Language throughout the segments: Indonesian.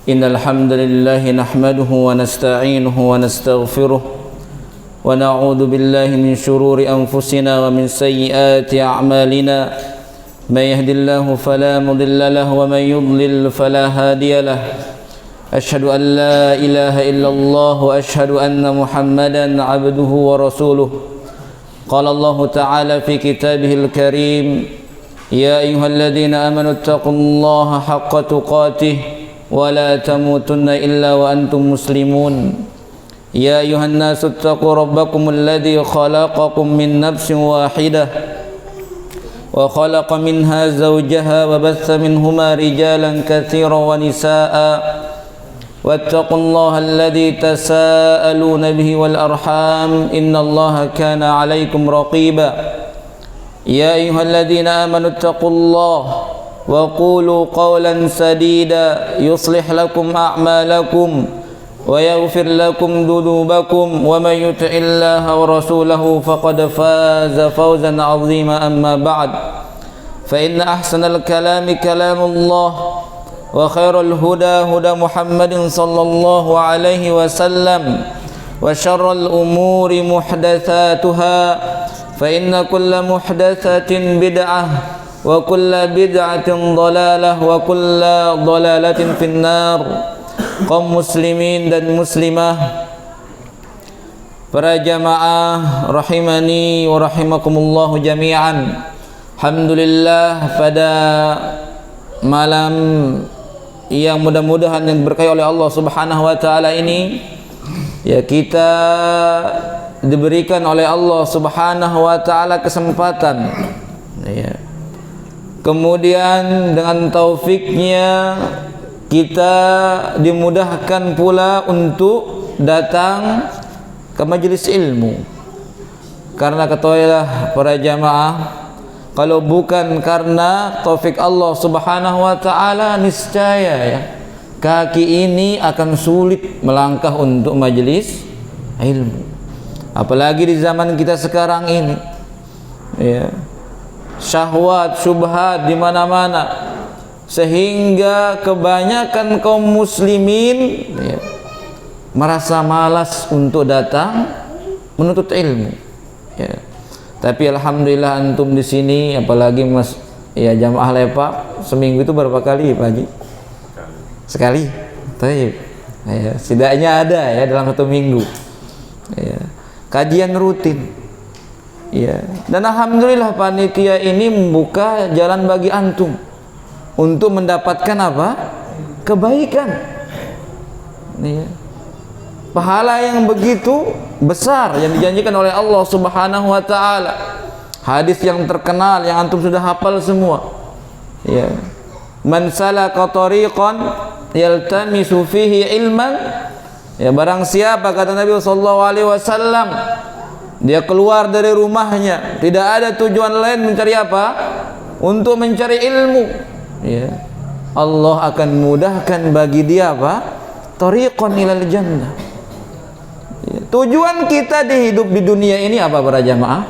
إن الحمد لله نحمده ونستعينه ونستغفره ونعوذ بالله من شرور أنفسنا ومن سيئات أعمالنا من يهد الله فلا مضل له ومن يضلل فلا هادي له أشهد أن لا إله إلا الله وأشهد أن محمدا عبده ورسوله قال الله تعالى في كتابه الكريم يا أيها الذين آمنوا اتقوا الله حق تقاته ولا تموتن إلا وأنتم مسلمون يا أيها الناس اتقوا ربكم الذي خلقكم من نفس واحدة وخلق منها زوجها وبث منهما رجالا كثيرا ونساء واتقوا الله الذي تساءلون به والأرحام إن الله كان عليكم رقيبا يا أيها الذين آمنوا اتقوا الله وقولوا قولا سديدا يصلح لكم أعمالكم ويغفر لكم ذنوبكم ومن يطع الله ورسوله فقد فاز فوزا عظيما أما بعد فإن أحسن الكلام كلام الله وخير الهدى هدى محمد صلى الله عليه وسلم وشر الأمور محدثاتها فإن كل محدثة بدعة وكل بدعة ضلالة وكل ضلالة في النار. Kaum muslimin dan muslimah, para jamaah rahimani wa rahimakumullahu jami'an. Alhamdulillah, pada malam yang mudah-mudahan yang berkahi oleh Allah Subhanahu wa taala ini, ya, kita diberikan oleh Allah Subhanahu wa taala kesempatan, ya, kemudian dengan taufiknya kita dimudahkan pula untuk datang ke majelis ilmu. Karena ketahuilah para jamaah, kalau bukan karena taufik Allah Subhanahu wa taala, niscaya, ya, kaki ini akan sulit melangkah untuk majelis ilmu. Apalagi di zaman kita sekarang ini, ya, syahwat, syubhat di mana-mana, sehingga kebanyakan kaum muslimin, ya, merasa malas untuk datang menuntut ilmu, ya. Tapi alhamdulillah antum di sini, apalagi mas, ya, jamaah lepak, seminggu itu berapa kali Pak Haji? Sekali. Taib. Ya, setidaknya ada, ya, dalam satu minggu, ya, kajian rutin, ya. Dan alhamdulillah panitia ini membuka jalan bagi antum untuk mendapatkan apa? Kebaikan, ya. Pahala yang begitu besar yang dijanjikan oleh Allah Subhanahu wa taala. Hadis yang terkenal yang antum sudah hafal semua, ya. Man salaka tariqan yaltamisu fihi ilman, ya, barang siapa, kata Nabi sallallahu alaihi wasallam, dia keluar dari rumahnya tidak ada tujuan lain mencari apa? Untuk mencari ilmu, ya, Allah akan mudahkan bagi dia apa? Tariqan ilal jannah. Ya, tujuan kita di hidup di dunia ini apa para jamaah?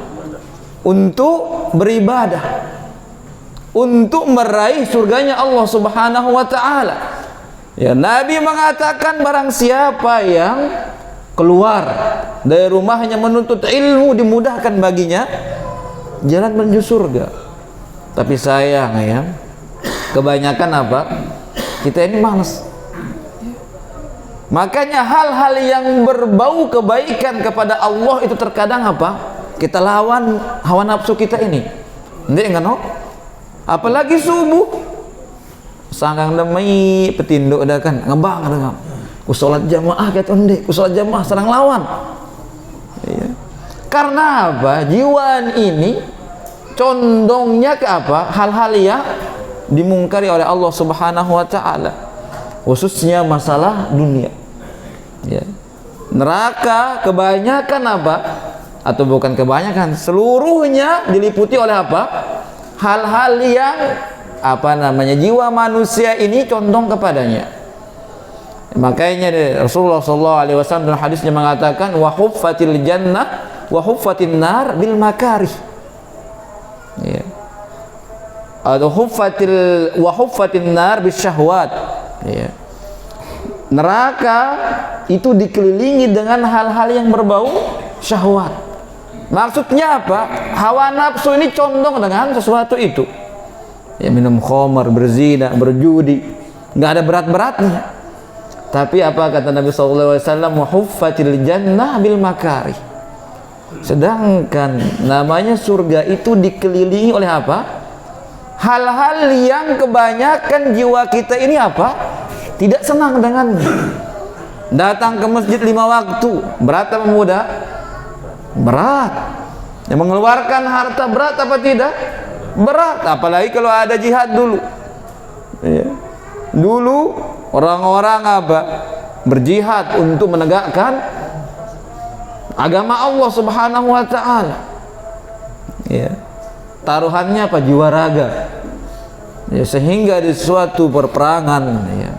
Untuk beribadah, untuk meraih surganya Allah Subhanahu wa taala. Ya, Nabi mengatakan barang siapa yang keluar dari rumahnya menuntut ilmu, dimudahkan baginya jalan menuju surga. Tapi sayang, ya, kebanyakan apa? Kita ini malas. Makanya hal-hal yang berbau kebaikan kepada Allah itu terkadang apa? Kita lawan hawa nafsu kita ini. Ndek kan? Apalagi subuh. Sanggang demi petinduk dah kan, ngebang dah. Ku salat jamaah kata ndek, ku salat jamaah sareng lawan. Ya. Karena apa? Jiwa ini condongnya ke apa? Hal-hal yang dimungkari oleh Allah Subhanahu wa taala, khususnya masalah dunia, ya. Neraka kebanyakan apa? Atau bukan kebanyakan, seluruhnya diliputi oleh apa? Hal-hal yang apa namanya, jiwa manusia ini condong kepadanya. Makanya Rasulullah SAW dalam hadisnya mengatakan wa huffatil jannah wa huffatin nar bil makarih, ya. Atau huffatin nar bis syahwat, ya. neraka itu dikelilingi dengan hal-hal yang berbau syahwat. Maksudnya apa? Hawa nafsu ini condong dengan sesuatu itu. Ya, minum khamar, berzina, berjudi, nggak ada berat-beratnya. Tapi apa kata Nabi SAW? Huffatil jannah bil makarih. Sedangkan namanya surga itu dikelilingi oleh apa? Hal-hal yang kebanyakan jiwa kita ini apa? Tidak senang dengannya. Datang ke masjid 5 waktu, berat apa mudah? Berat. Yang mengeluarkan harta berat apa tidak? Berat. Apalagi kalau ada jihad dulu. Ya. Dulu orang-orang apa? Berjihad untuk menegakkan agama Allah Subhanahu wa taala. Ya. Taruhannya apa? Jiwa raga. Ya, sehingga di suatu perperangan, ya,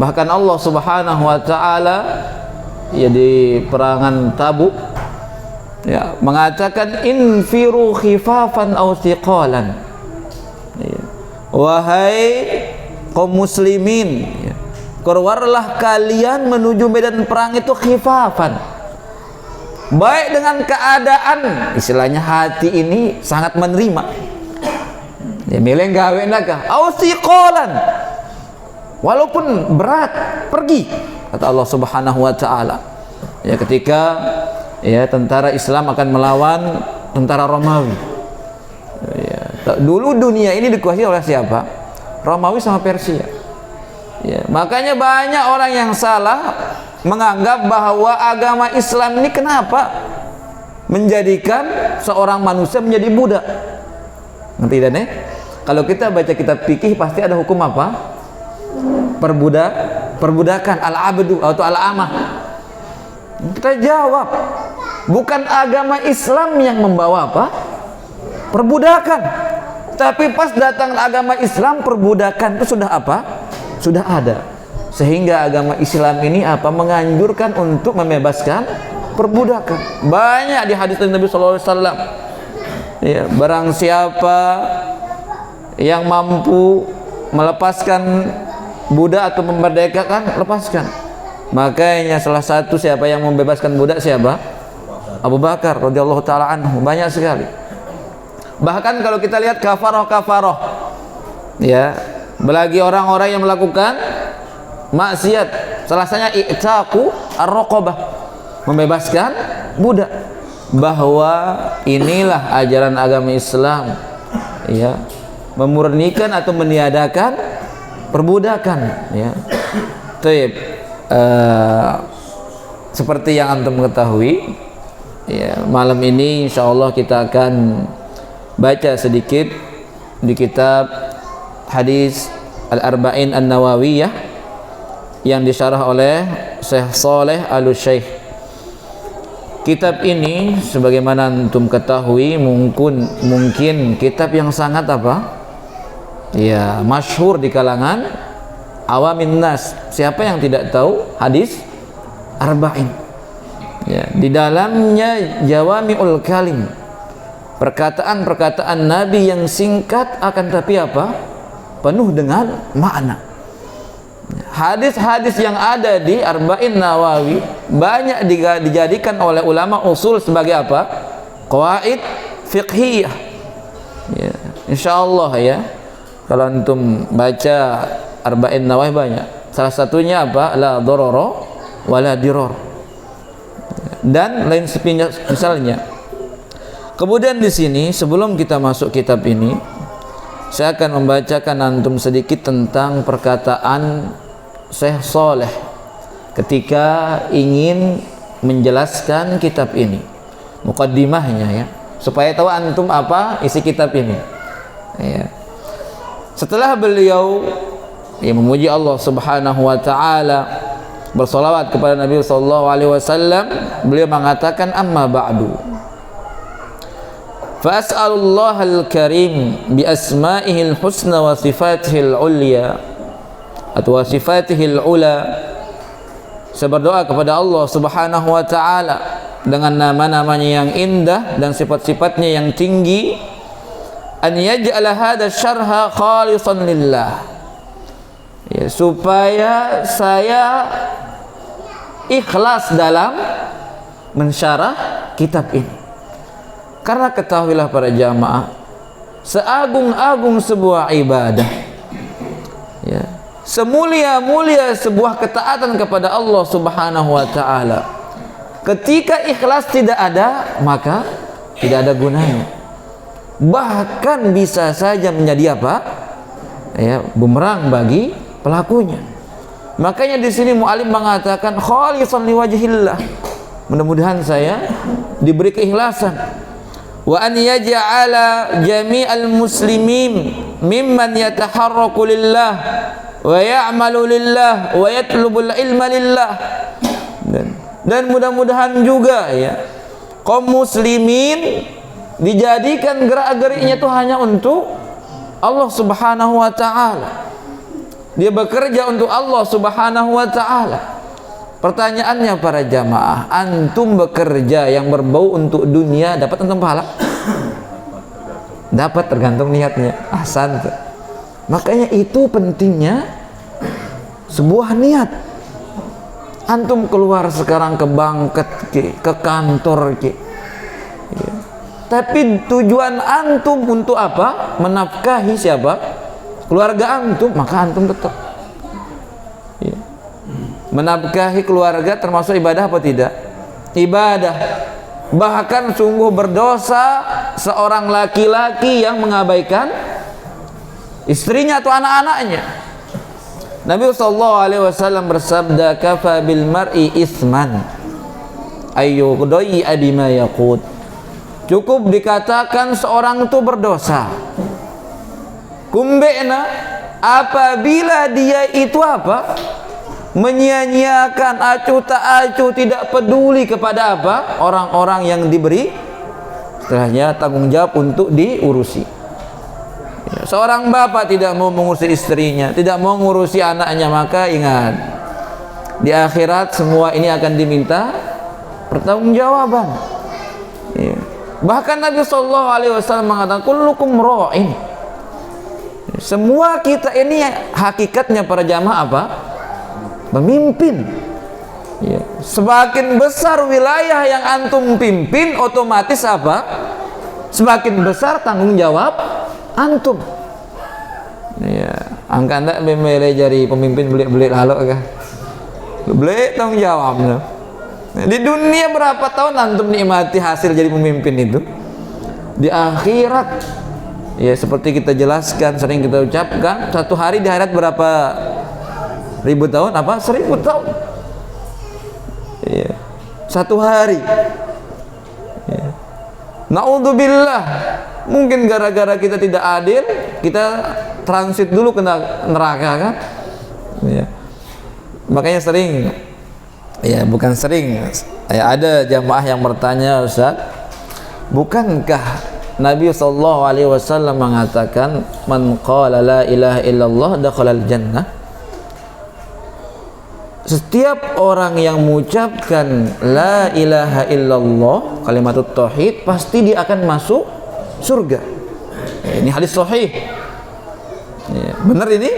bahkan Allah Subhanahu wa taala ya di perangan Tabuk ya mengatakan infiru khifafan aw thiqalan. Ya. Wahai kaum muslimin, ya, keluarlah kalian menuju medan perang itu khifafan. Baik dengan keadaan, istilahnya hati ini sangat menerima. Ya milih gawe naga, aw thiqalan. Walaupun berat, pergi, kata Allah Subhanahu wa taala. Ya ketika ya tentara Islam akan melawan tentara Romawi. Ya, dulu dunia ini dikuasai oleh siapa? Romawi sama Persia. Ya, makanya banyak orang yang salah menganggap bahwa agama Islam ini kenapa menjadikan seorang manusia menjadi budak. Ngerti dan ya? Kalau kita baca kitab fikih pasti ada hukum apa? Perbudakan, al-abdu atau al-amah. Kita jawab, bukan agama Islam yang membawa apa? Perbudakan. Tapi pas datang agama Islam, perbudakan itu sudah apa? Sudah ada. Sehingga agama Islam ini apa? Menganjurkan untuk membebaskan perbudakan. Banyak di hadis Nabi sallallahu alaihi wasallam. Ya, barang siapa yang mampu melepaskan budak atau memerdekakan, lepaskan. Makanya salah satu siapa yang membebaskan budak siapa? Abu Bakar radhiyallahu taala anhu. Banyak sekali. Bahkan kalau kita lihat kafaroh, ya, bagi orang-orang yang melakukan maksiat, salah satunya i'taqu ar-raqabah, membebaskan budak. Bahwa inilah ajaran agama Islam, ya, memurnikan atau meniadakan perbudakan, ya. Taib. Seperti yang antum ketahui, ya, malam ini insyaallah kita akan baca sedikit di kitab hadis Al-Arba'in An-Nawawiyah yang disyarah oleh Syekh Saleh Al-Syekh. Kitab ini sebagaimana antum ketahui mungkin kitab yang sangat apa? Ya, masyhur di kalangan awamin nas. Siapa yang tidak tahu hadis Arba'in? Ya, di dalamnya jawami'ul kalim. Perkataan-perkataan Nabi yang singkat akan tapi apa? Penuh dengan makna. Hadis-hadis yang ada di Arba'in Nawawi banyak dijadikan oleh ulama usul sebagai apa? Qawaid fiqhiyah. Ya, insyaallah ya. Kalau antum baca Arba'in Nawawi banyak. Salah satunya apa? La dororo wala diror. Dan lain misalnya. Kemudian di sini sebelum kita masuk kitab ini, saya akan membacakan antum sedikit tentang perkataan Syekh Saleh ketika ingin menjelaskan kitab ini. Muqaddimahnya ya, supaya tahu antum apa isi kitab ini. Ya. Setelah beliau ya memuji Allah Subhanahu wa taala, bersolawat kepada Nabi sallallahu alaihi wasallam, beliau mengatakan amma ba'du. Fas'alullahal karim bi asma'ihil husna wa sifatihil ulya atau sifatihil ula. Saya berdoa kepada Allah Subhanahu wa taala dengan nama-namanya yang indah dan sifat-sifatnya yang tinggi, an yaj'ala hadha syarha khalisan lillah. ya, supaya saya ikhlas dalam mensyarah kitab ini. Karena ketahuilah para jamaah, seagung-agung sebuah ibadah, ya, semulia-mulia sebuah ketaatan kepada Allah Subhanahu wa taala, ketika ikhlas tidak ada, maka tidak ada gunanya. Bahkan bisa saja menjadi apa? Ya, bumerang bagi pelakunya. Makanya di sini mu'alim mengatakan khalisan liwajhillah. Mudah-mudahan saya diberi keikhlasan. Wa an yaj'ala jami'al muslimin mimman yataharraku lillah wa ya'malu lillah wa yatlubul ilma lillah. Dan mudah-mudahan juga ya kaum muslimin dijadikan gerak-geriknya itu hanya untuk Allah Subhanahu wa taala. Dia bekerja untuk Allah Subhanahu wa taala. Pertanyaannya para jamaah, antum bekerja yang berbau untuk dunia, dapat antum pahala? Dapat, tergantung niatnya. Ahsan. Makanya itu pentingnya sebuah niat. Antum keluar sekarang ke bangket, ke kantor, ya. Tapi tujuan antum untuk apa? Menafkahi siapa? Keluarga antum, maka antum tetap, ya. Menafkahi keluarga termasuk ibadah apa tidak? Ibadah. Bahkan sungguh berdosa seorang laki-laki yang mengabaikan istrinya atau anak-anaknya. Nabi SAW bersabda, kafa bil mar'i isman ayyudai bima yaqut. Cukup dikatakan seorang itu berdosa, kumbena, apabila dia itu apa? Menyia-nyiakan, acuh tak acuh, tidak peduli kepada apa? Orang-orang yang diberi setelahnya tanggung jawab untuk diurusi. Ya, seorang bapak tidak mau mengurusi istrinya, tidak mau mengurusi anaknya, maka ingat, di akhirat semua ini akan diminta pertanggungjawaban. Ya. Bahkan Nabi SAW mengatakan, kullukum ra'in. Semua kita ini hakikatnya para jamaah apa? Pemimpin, ya. Semakin besar wilayah yang antum pimpin, otomatis apa? Semakin besar tanggung jawab antum, ya. Angka anda memilih jadi pemimpin belit-belit lalu kah? Belit tanggung jawabnya. Di dunia berapa tahun antum nikmati hasil jadi pemimpin itu? Di akhirat, ya, seperti kita jelaskan, sering kita ucapkan, satu hari di akhirat berapa ribu tahun? Apa? 1000 tahun. Ya. Satu hari. Ya. Na'udzubillah. Mungkin gara-gara kita tidak adil, kita transit dulu ke neraka kan? Ya. Makanya sering, ya bukan sering, ya, ada jamaah yang bertanya, Ustaz, bukankah Nabi SAW mengatakan man qala la ilaha illallah dakhalal jannah? Setiap orang yang mengucapkan la ilaha illallah, kalimat tauhid, pasti dia akan masuk surga. Ini hadis sahih. Ya, benar ini?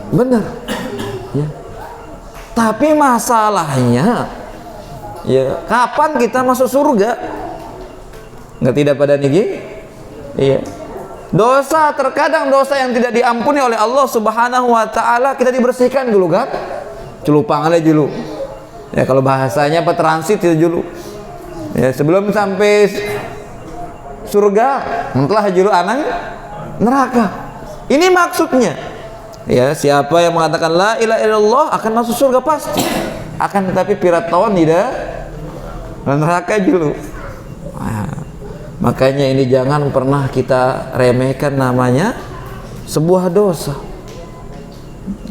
Benar. Ya. Tapi masalahnya, ya, kapan kita masuk surga? Nggak tidak pada niki? Iya. Dosa, terkadang dosa yang tidak diampuni oleh Allah Subhanahu wa taala kita dibersihkan dulu kan? Celupang aja dulu. Ya, kalau bahasanya apa, transit itu dulu. Ya, sebelum sampai surga, mentlah dulu anak neraka. Ini maksudnya. Ya, siapa yang mengatakan la ilaha illallah akan masuk surga pasti. Akan tetapi piratawan tidak, neraka dulu. Nah, makanya ini jangan pernah kita remehkan namanya sebuah dosa.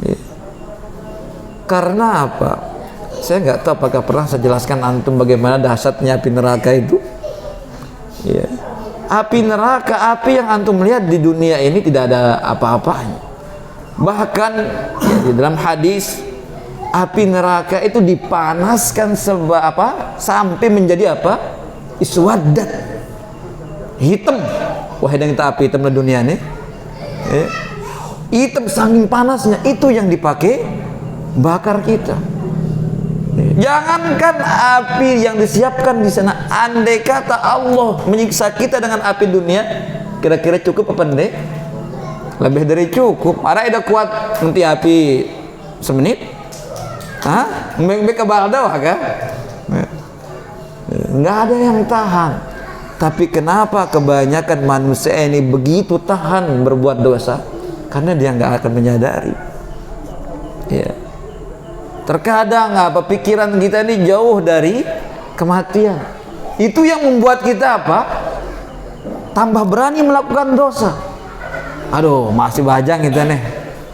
Ya. Karena apa? Saya nggak tahu apakah pernah saya jelaskan antum bagaimana dahsyatnya api neraka itu. Ya. Api neraka, api yang antum lihat di dunia ini tidak ada apa-apanya. Bahkan ya, di dalam hadis, api neraka itu dipanaskan sampai menjadi apa? Iswadat, hitam. Wah, yang kita api hitam di dunia ini. Ya. hitam saking panasnya, itu yang dipakai bakar kita. Jangankan api yang disiapkan di sana, andai kata Allah menyiksa kita dengan api dunia, kira-kira cukup apa enggak? Lebih dari cukup. Ada kuat nanti api semenit? Hah? Mbek kebal dah kah? Nggak ada yang tahan. Tapi kenapa kebanyakan manusia ini begitu tahan berbuat dosa? Karena dia nggak akan menyadari. Ya. Terkadang pikiran kita ini jauh dari kematian. Itu yang membuat kita apa? Tambah berani melakukan dosa. Aduh, masih bajang kita nih,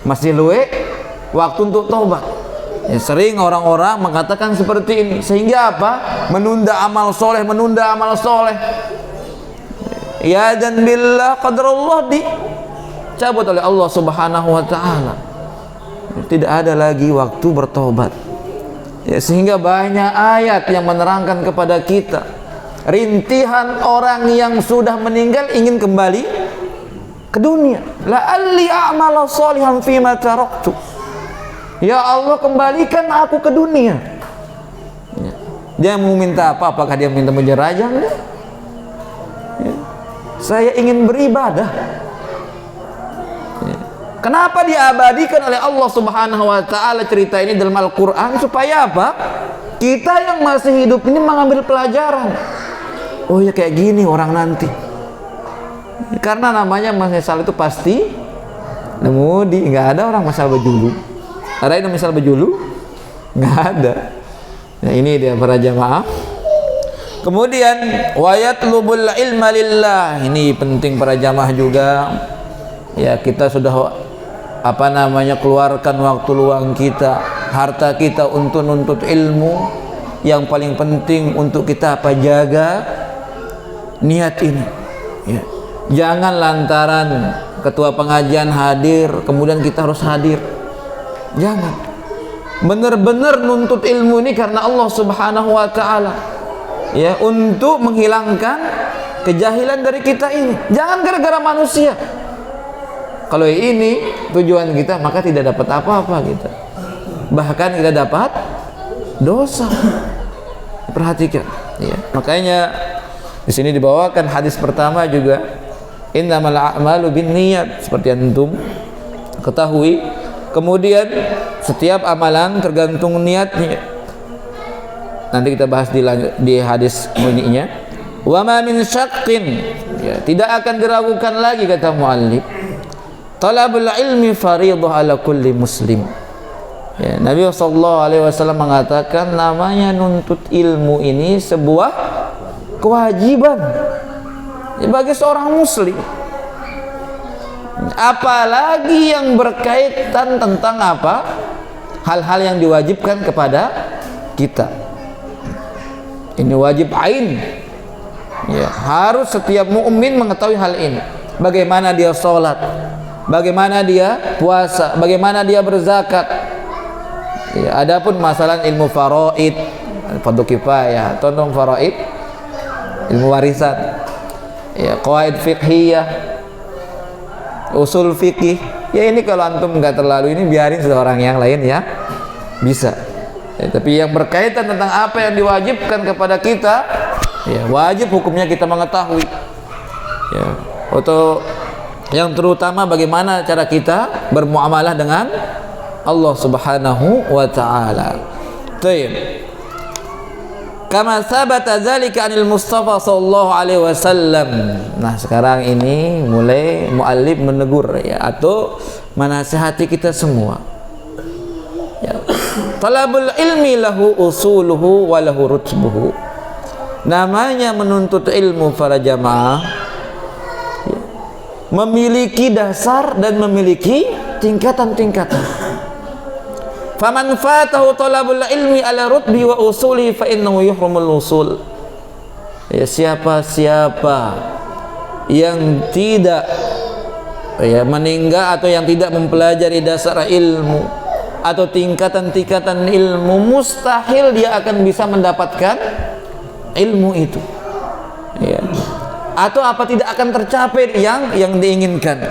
masih luwe waktu untuk tobat. Ya, sering orang-orang mengatakan seperti ini, sehingga apa? Menunda amal soleh, menunda amal soleh. Ya dan billah qadarullah dicabut oleh Allah Subhanahu wa taala. Tidak ada lagi waktu bertobat. Ya, sehingga banyak ayat yang menerangkan kepada kita rintihan orang yang sudah meninggal ingin kembali ke dunia. La'alli a'mala shalihan fima taraktu. Ya Allah, kembalikan aku ke dunia. Ya. Dia mau minta apa? Apakah dia minta menjerajah? Ya. Saya ingin beribadah. Ya. Kenapa diabadikan oleh Allah Subhanahu wa taala cerita ini dalam Al-Qur'an? Supaya apa? Kita yang masih hidup ini mengambil pelajaran. Oh ya, kayak gini orang nanti. Karena namanya menyesal itu pasti nemudi. Nggak ada orang menyesal bejulu. Ada yang menyesal bejulu? Nggak ada. Nah, ini dia para jamaah. Kemudian wayatlubul ilma lillah. Ini penting para jamaah juga. Ya, kita sudah keluarkan waktu luang kita, harta kita untuk nuntut ilmu. Yang paling penting untuk kita jaga niat ini. Ya. Jangan lantaran ketua pengajian hadir kemudian kita harus hadir. Jangan. Benar-benar nuntut ilmu ini karena Allah Subhanahu wa taala. Ya, untuk menghilangkan kejahilan dari kita ini. Jangan gara-gara manusia. Kalau ini tujuan kita, maka tidak dapat apa-apa kita. Bahkan kita dapat dosa. Perhatikan, ya. Makanya di sini dibawakan hadis pertama juga, innamal a'malu binniyat, seperti antum ketahui. Kemudian setiap amalan tergantung niatnya. Nanti kita bahas di hadis bunyinya. Wa ma min syaqqin, ya, tidak akan diragukan lagi kata muallif. Talabul ilmi fardhu ala kulli muslim. Ya, Nabi SAW mengatakan namanya nuntut ilmu ini sebuah kewajiban bagi seorang muslim. Apalagi yang berkaitan tentang apa? Hal-hal yang diwajibkan kepada kita. Ini wajib ain. Ya, harus setiap mukmin mengetahui hal ini. Bagaimana dia sholat, bagaimana dia puasa, bagaimana dia berzakat. Ya, adapun masalah ilmu faraid, fardu kifayah, tonton faraid, ilmu warisan, ya, qawaid fiqhiyah, usul fikih, ya ini kalau antum nggak terlalu ini biarin seorang yang lain ya bisa. Ya, tapi yang berkaitan tentang apa yang diwajibkan kepada kita, ya wajib hukumnya kita mengetahui. Ya, atau yang terutama bagaimana cara kita bermuamalah dengan Allah Subhanahu wa taala. Tayyib. Kama sabata dzalika anil Mustafa sallallahu alaihi wasallam. Nah, sekarang ini mulai muallif menegur ya atau menasihati kita semua. Ya. Talabul ilmi lahu usuluhu wa lahu rutbuhu. Namanya menuntut ilmu para jamaah ya, memiliki dasar dan memiliki tingkatan-tingkatan. Faman fatahu talabul ilmi ala rutbi wa usuli fa innahu yuhrumul usul. Ya, siapa-siapa yang tidak meninggal atau yang tidak mempelajari dasar ilmu atau tingkatan-tingkatan ilmu, mustahil dia akan bisa mendapatkan ilmu itu. Ya. Atau apa tidak akan tercapai yang diinginkan.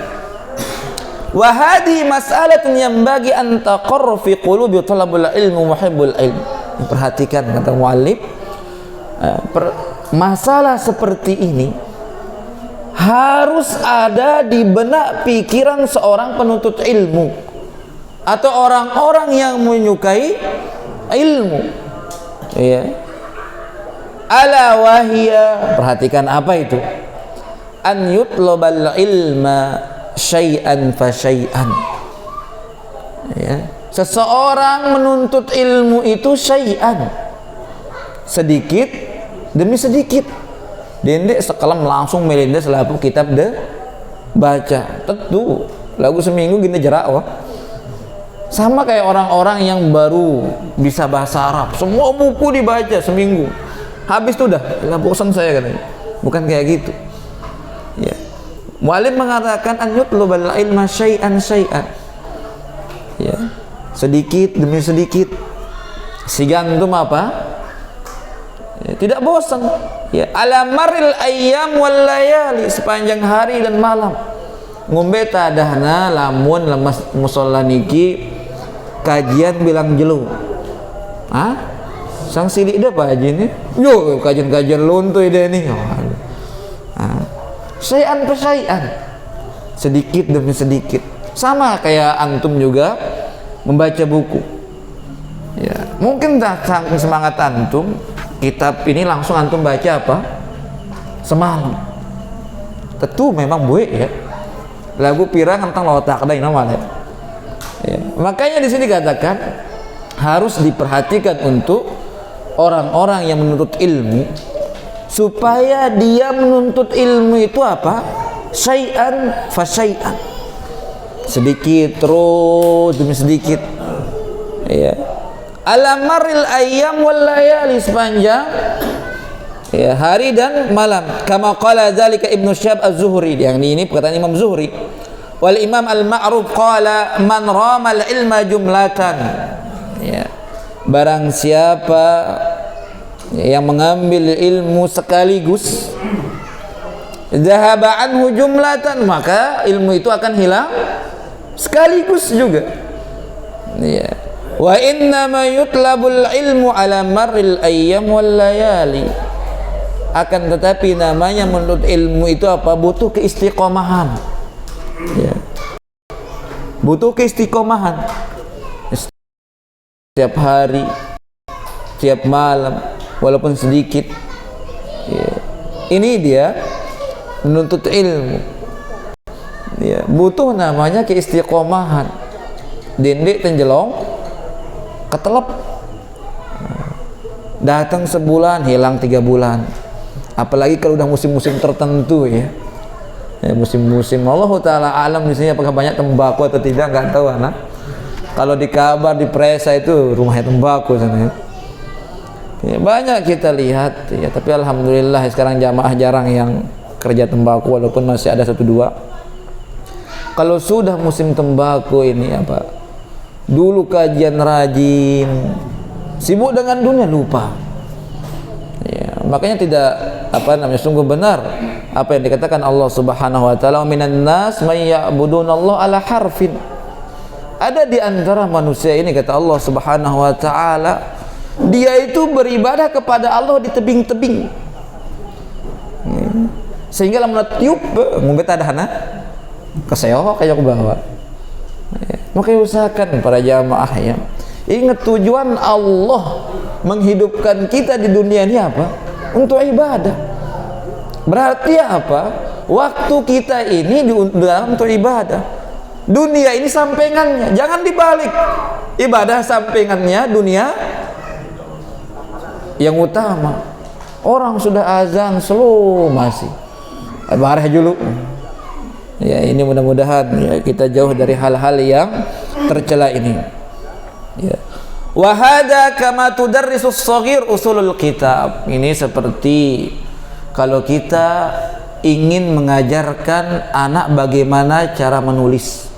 Wa hadhi mas'alatun yanbaghi an taqarra fi qulubi talabul ilmi wa muhibbul ilm. Perhatikan kata muallif, masalah seperti ini harus ada di benak pikiran seorang penuntut ilmu atau orang-orang yang menyukai ilmu. Ya. Ala wahia, perhatikan apa itu? An yutlabal ilma syai'an fa syai'an. Ya. Seseorang menuntut ilmu itu syai'an, sedikit demi sedikit. Dendek sekalam langsung melindas lapu kitab de baca. Tentu lagu seminggu gini jerak wah. Sama kayak orang-orang yang baru bisa bahasa Arab, semua buku dibaca seminggu. Habis itu udah, bosan saya katanya. Bukan kayak gitu. Ya. Mu'alim mengatakan an yutlubal ilma syai'an syai'an. Ya. Sedikit demi sedikit. Sehingga antum apa? Ya, tidak bosan. Ya, ala maril ayyam wal layali, sepanjang hari dan malam. Ngombe tadahna lamun lemas musalla niki kajian bilang jelu. Hah? Sang sidik dah Pak Haji ini. Yo, kajian-kajian luntuy deh nih. Syai'an persai'an. Sedikit demi sedikit. Sama kayak antum juga membaca buku. Ya, mungkin dah semangat antum kitab ini langsung antum baca apa? Semalam. Tentu memang buik ya. Lagu pirang tentang lotak ada namanya. Ya. Makanya di sini katakan harus diperhatikan untuk orang-orang yang menuntut ilmu supaya dia menuntut ilmu itu apa? Syai'an fa syai'an. Sedikit terus demi sedikit. Ya. Alamaril ayyam wal layali, sepanjang ya, hari dan malam. Kama qala dzalika Ibnu Syihab Az-Zuhri, yang ini perkataan Imam Zuhri. Wal Imam Al-Ma'ruf qala man ramal ilma jumlatan. Ya. Barang siapa yang mengambil ilmu sekaligus, dhahaba anhu jumlatan, maka ilmu itu akan hilang sekaligus juga. Ya. Wa innama yutlabul ilmu ala marril ayyam wal layali. Akan tetapi namanya menuntut ilmu itu apa? Butuh keistiqomahan. Ya. Butuh keistiqomahan. Setiap hari, setiap malam, walaupun sedikit. Ya. Ini dia menuntut ilmu. Ya. Butuh namanya keistiqomahan. Dendek tenjelong ketelep, datang sebulan hilang 3 bulan, apalagi kalau udah musim-musim tertentu ya, musim-musim Allah Ta'ala alam di sini apakah banyak tembakau atau tidak nggak tahu anak. Kalau di kabar di presa itu rumahnya tembakau sana ya. Ya, banyak kita lihat ya, tapi alhamdulillah sekarang jamaah jarang yang kerja tembakau, walaupun masih ada 1-2. Kalau sudah musim tembakau ini apa? Dulu kajian rajin, sibuk dengan dunia, lupa. Ya, makanya tidak sungguh benar apa yang dikatakan Allah Subhanahu wa taala, minan nas may ya'budunallah ala harfin. Ada di antara manusia ini, kata Allah Subhanahu wa taala, dia itu beribadah kepada Allah di tebing-tebing. Ya. Sehingga lamun tiup ngumbet adahna keseo kayak ke bawah. Ya. Makanya usahakan para jamaah ya, ingat tujuan Allah menghidupkan kita di dunia ini apa? Untuk ibadah. Berarti apa? Waktu kita ini dalam untuk ibadah. Dunia ini sampingannya, jangan dibalik. Ibadah sampingannya, dunia yang utama. Orang sudah azan slow masih barah dulu. Ya, ini mudah-mudahan ya, kita jauh dari hal-hal yang tercela ini. Ya. Wa hadza kama tudarrisus shaghir usulul kitab. Ini seperti kalau kita ingin mengajarkan anak bagaimana cara menulis.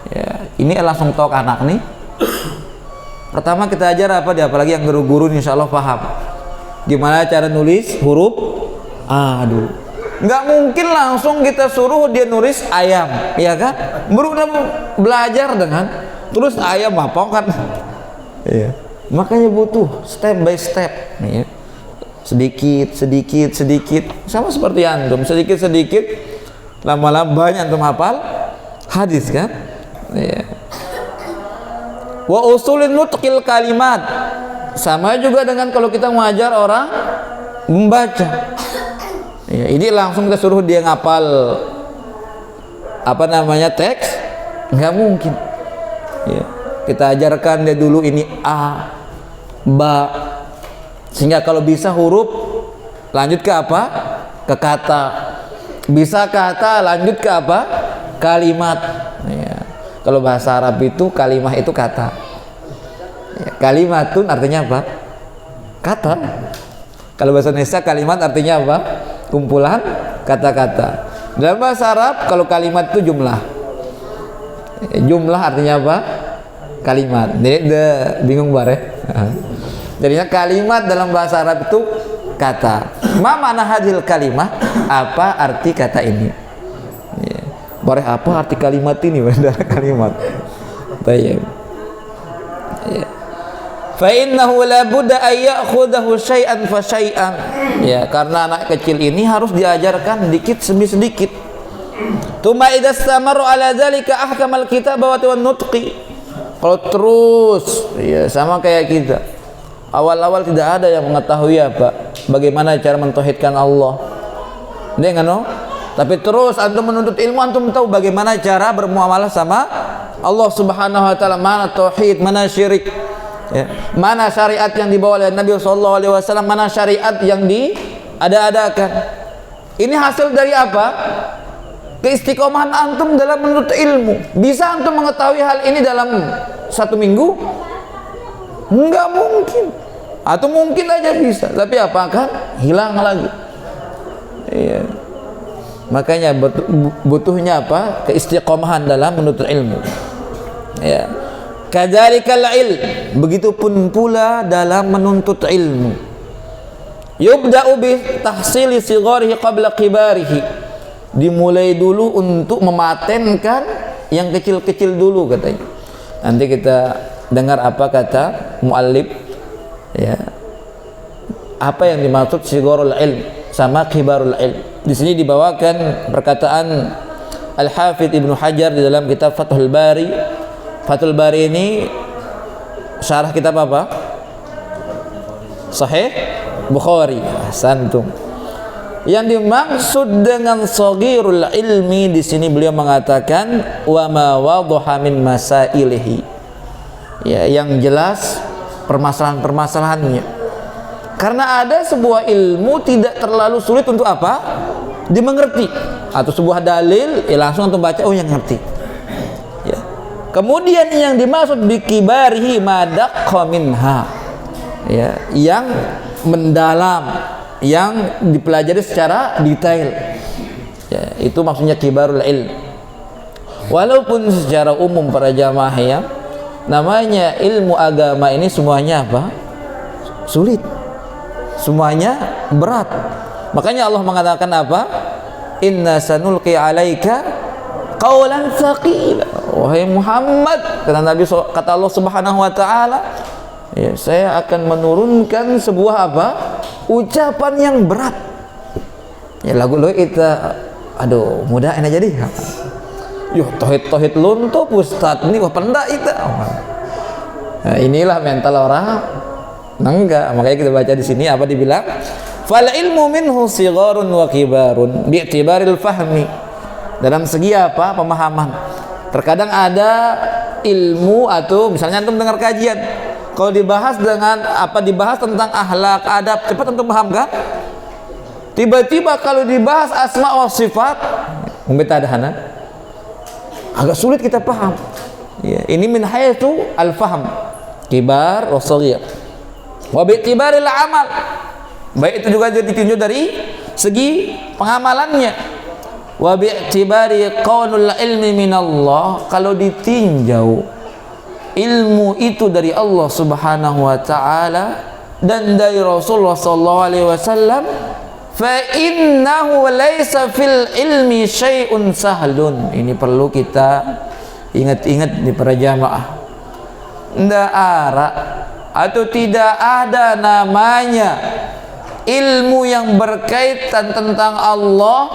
Ya, ini langsung tahu anak nih. Pertama kita ajar apa dia, apalagi yang guru-guru insyaallah paham. Gimana cara nulis huruf A dulu. Nggak mungkin langsung kita suruh dia nulis ayam, ya kan? Baru udah belajar dengan terus ayam apa kan? Iya. Makanya butuh step by step, ya. Sedikit, sama seperti antum, sedikit, lama-lama banyak antum hafal hadis kan? Ya. Wa usulin nutqil kalimat, sama juga dengan kalau kita mengajar orang membaca. Ya, ini langsung kita suruh dia ngapal apa namanya teks, nggak mungkin. Ya, kita ajarkan dia dulu ini a, ba, sehingga kalau bisa huruf lanjut ke apa? Ke kata. Bisa kata lanjut ke apa? Kalimat. Ya. Kalau bahasa Arab itu kalimah itu kata. Ya, kalimatun artinya apa? Kata. Kalau bahasa Indonesia kalimat artinya apa? Kumpulan kata-kata. Dalam bahasa Arab kalau kalimat itu jumlah. Jumlah artinya apa? Kalimat. Jadi bingung bare. Jadinya kalimat dalam bahasa Arab itu kata. Ma mana hadil kalimah? Apa arti kata ini? Ya. Bare apa arti kalimat ini? Benar kalimat. Baik. Ya. Fa innahu la budda ay ya'khudahu syai'an fa syai'an. Ya, karena anak kecil ini harus diajarkan sedikit demi sedikit. Tuma idza istamaru ala dzalika ahkamal kitab wa nutqi. Kalau terus ya sama kayak kita. Awal-awal tidak ada yang mengetahui apa bagaimana cara mentauhidkan Allah. Dengan no? Tapi terus antum menuntut ilmu, antum tahu bagaimana cara bermuamalah sama Allah Subhanahu wa taala, mana tauhid, mana syirik. Ya. Mana syariat yang dibawa oleh Nabi SAW, mana syariat yang diada-adakan. Ini hasil dari apa? Keistiqomahan antum dalam menuntut ilmu. Bisa antum mengetahui hal ini dalam 1 minggu? Enggak mungkin. Atau mungkin aja bisa, tapi apakah hilang lagi? Iya. Makanya butuhnya apa? Keistiqomahan dalam menuntut ilmu. Ya. Kadzalikal ilm, begitupun pula dalam menuntut ilmu. Yubda'u bi tahsili sigharihi qabla kibarihi. Dimulai dulu untuk mematenkan yang kecil-kecil dulu katanya. Nanti kita dengar apa kata muallif, ya. Apa yang dimaksud sigharul ilm sama kibarul ilm. Di sini dibawakan perkataan Al-Hafidz Ibnu Hajar di dalam kitab Fathul Bari. Fathul Bari ini syarah kitab apa? Sahih Bukhari. Santum. Yang dimaksud dengan saghirul ilmi di sini beliau mengatakan wa ma wadhaha min masailihi. Ya, yang jelas permasalahan-permasalahannya. Karena ada sebuah ilmu tidak terlalu sulit untuk apa? Dimengerti. Atau sebuah dalil ya langsung untuk baca, oh yang ngerti. Ya. Kemudian yang dimaksud bikibarihi madaqqa minha, ya, yang mendalam, yang dipelajari secara detail, ya, itu maksudnya kibarul ilm. Walaupun secara umum para jamaah ya, namanya ilmu agama ini semuanya apa? Sulit, semuanya berat. Makanya Allah mengatakan apa? Inna sanulqi alaika qawlan tsaqila. Wahai Muhammad, kata Allah Subhanahu wa taala, ya, saya akan menurunkan sebuah apa? Ucapan yang berat. Ya lagu lo itu, aduh, mudah enak jadi. Yuh, tauhid luntuh ustaz, ini wah pendak itu. Nah, inilah mental orang. Enggak, makanya kita baca di sini apa dibilang? Fal ilmu minhu sigharun wa kibarun bi'tibaril fahmi. Dalam segi apa? Pemahaman. Terkadang ada ilmu atau misalnya antum dengar kajian, kalau dibahas dengan apa, dibahas tentang akhlak, adab, cepat antum paham kan? Tiba-tiba kalau dibahas asma wa sifat, membetadahana, agak sulit kita paham. Ya, ini min haitsu al-fahm, kibar wa shaghir. Wa bi'tibaril amal. Baik itu juga ditinjau dari segi pengamalannya. Wa bi'tibari qaulul ilmi minallah, kalau ditinjau ilmu itu dari Allah Subhanahu wa taala dan dari Rasulullah sallallahu alaihi wasallam, fa innahu laisa fil ilmi syai'un sahlun. Ini perlu kita ingat-ingat di para jamaah. Tidak ada atau tidak ada namanya ilmu yang berkaitan tentang Allah,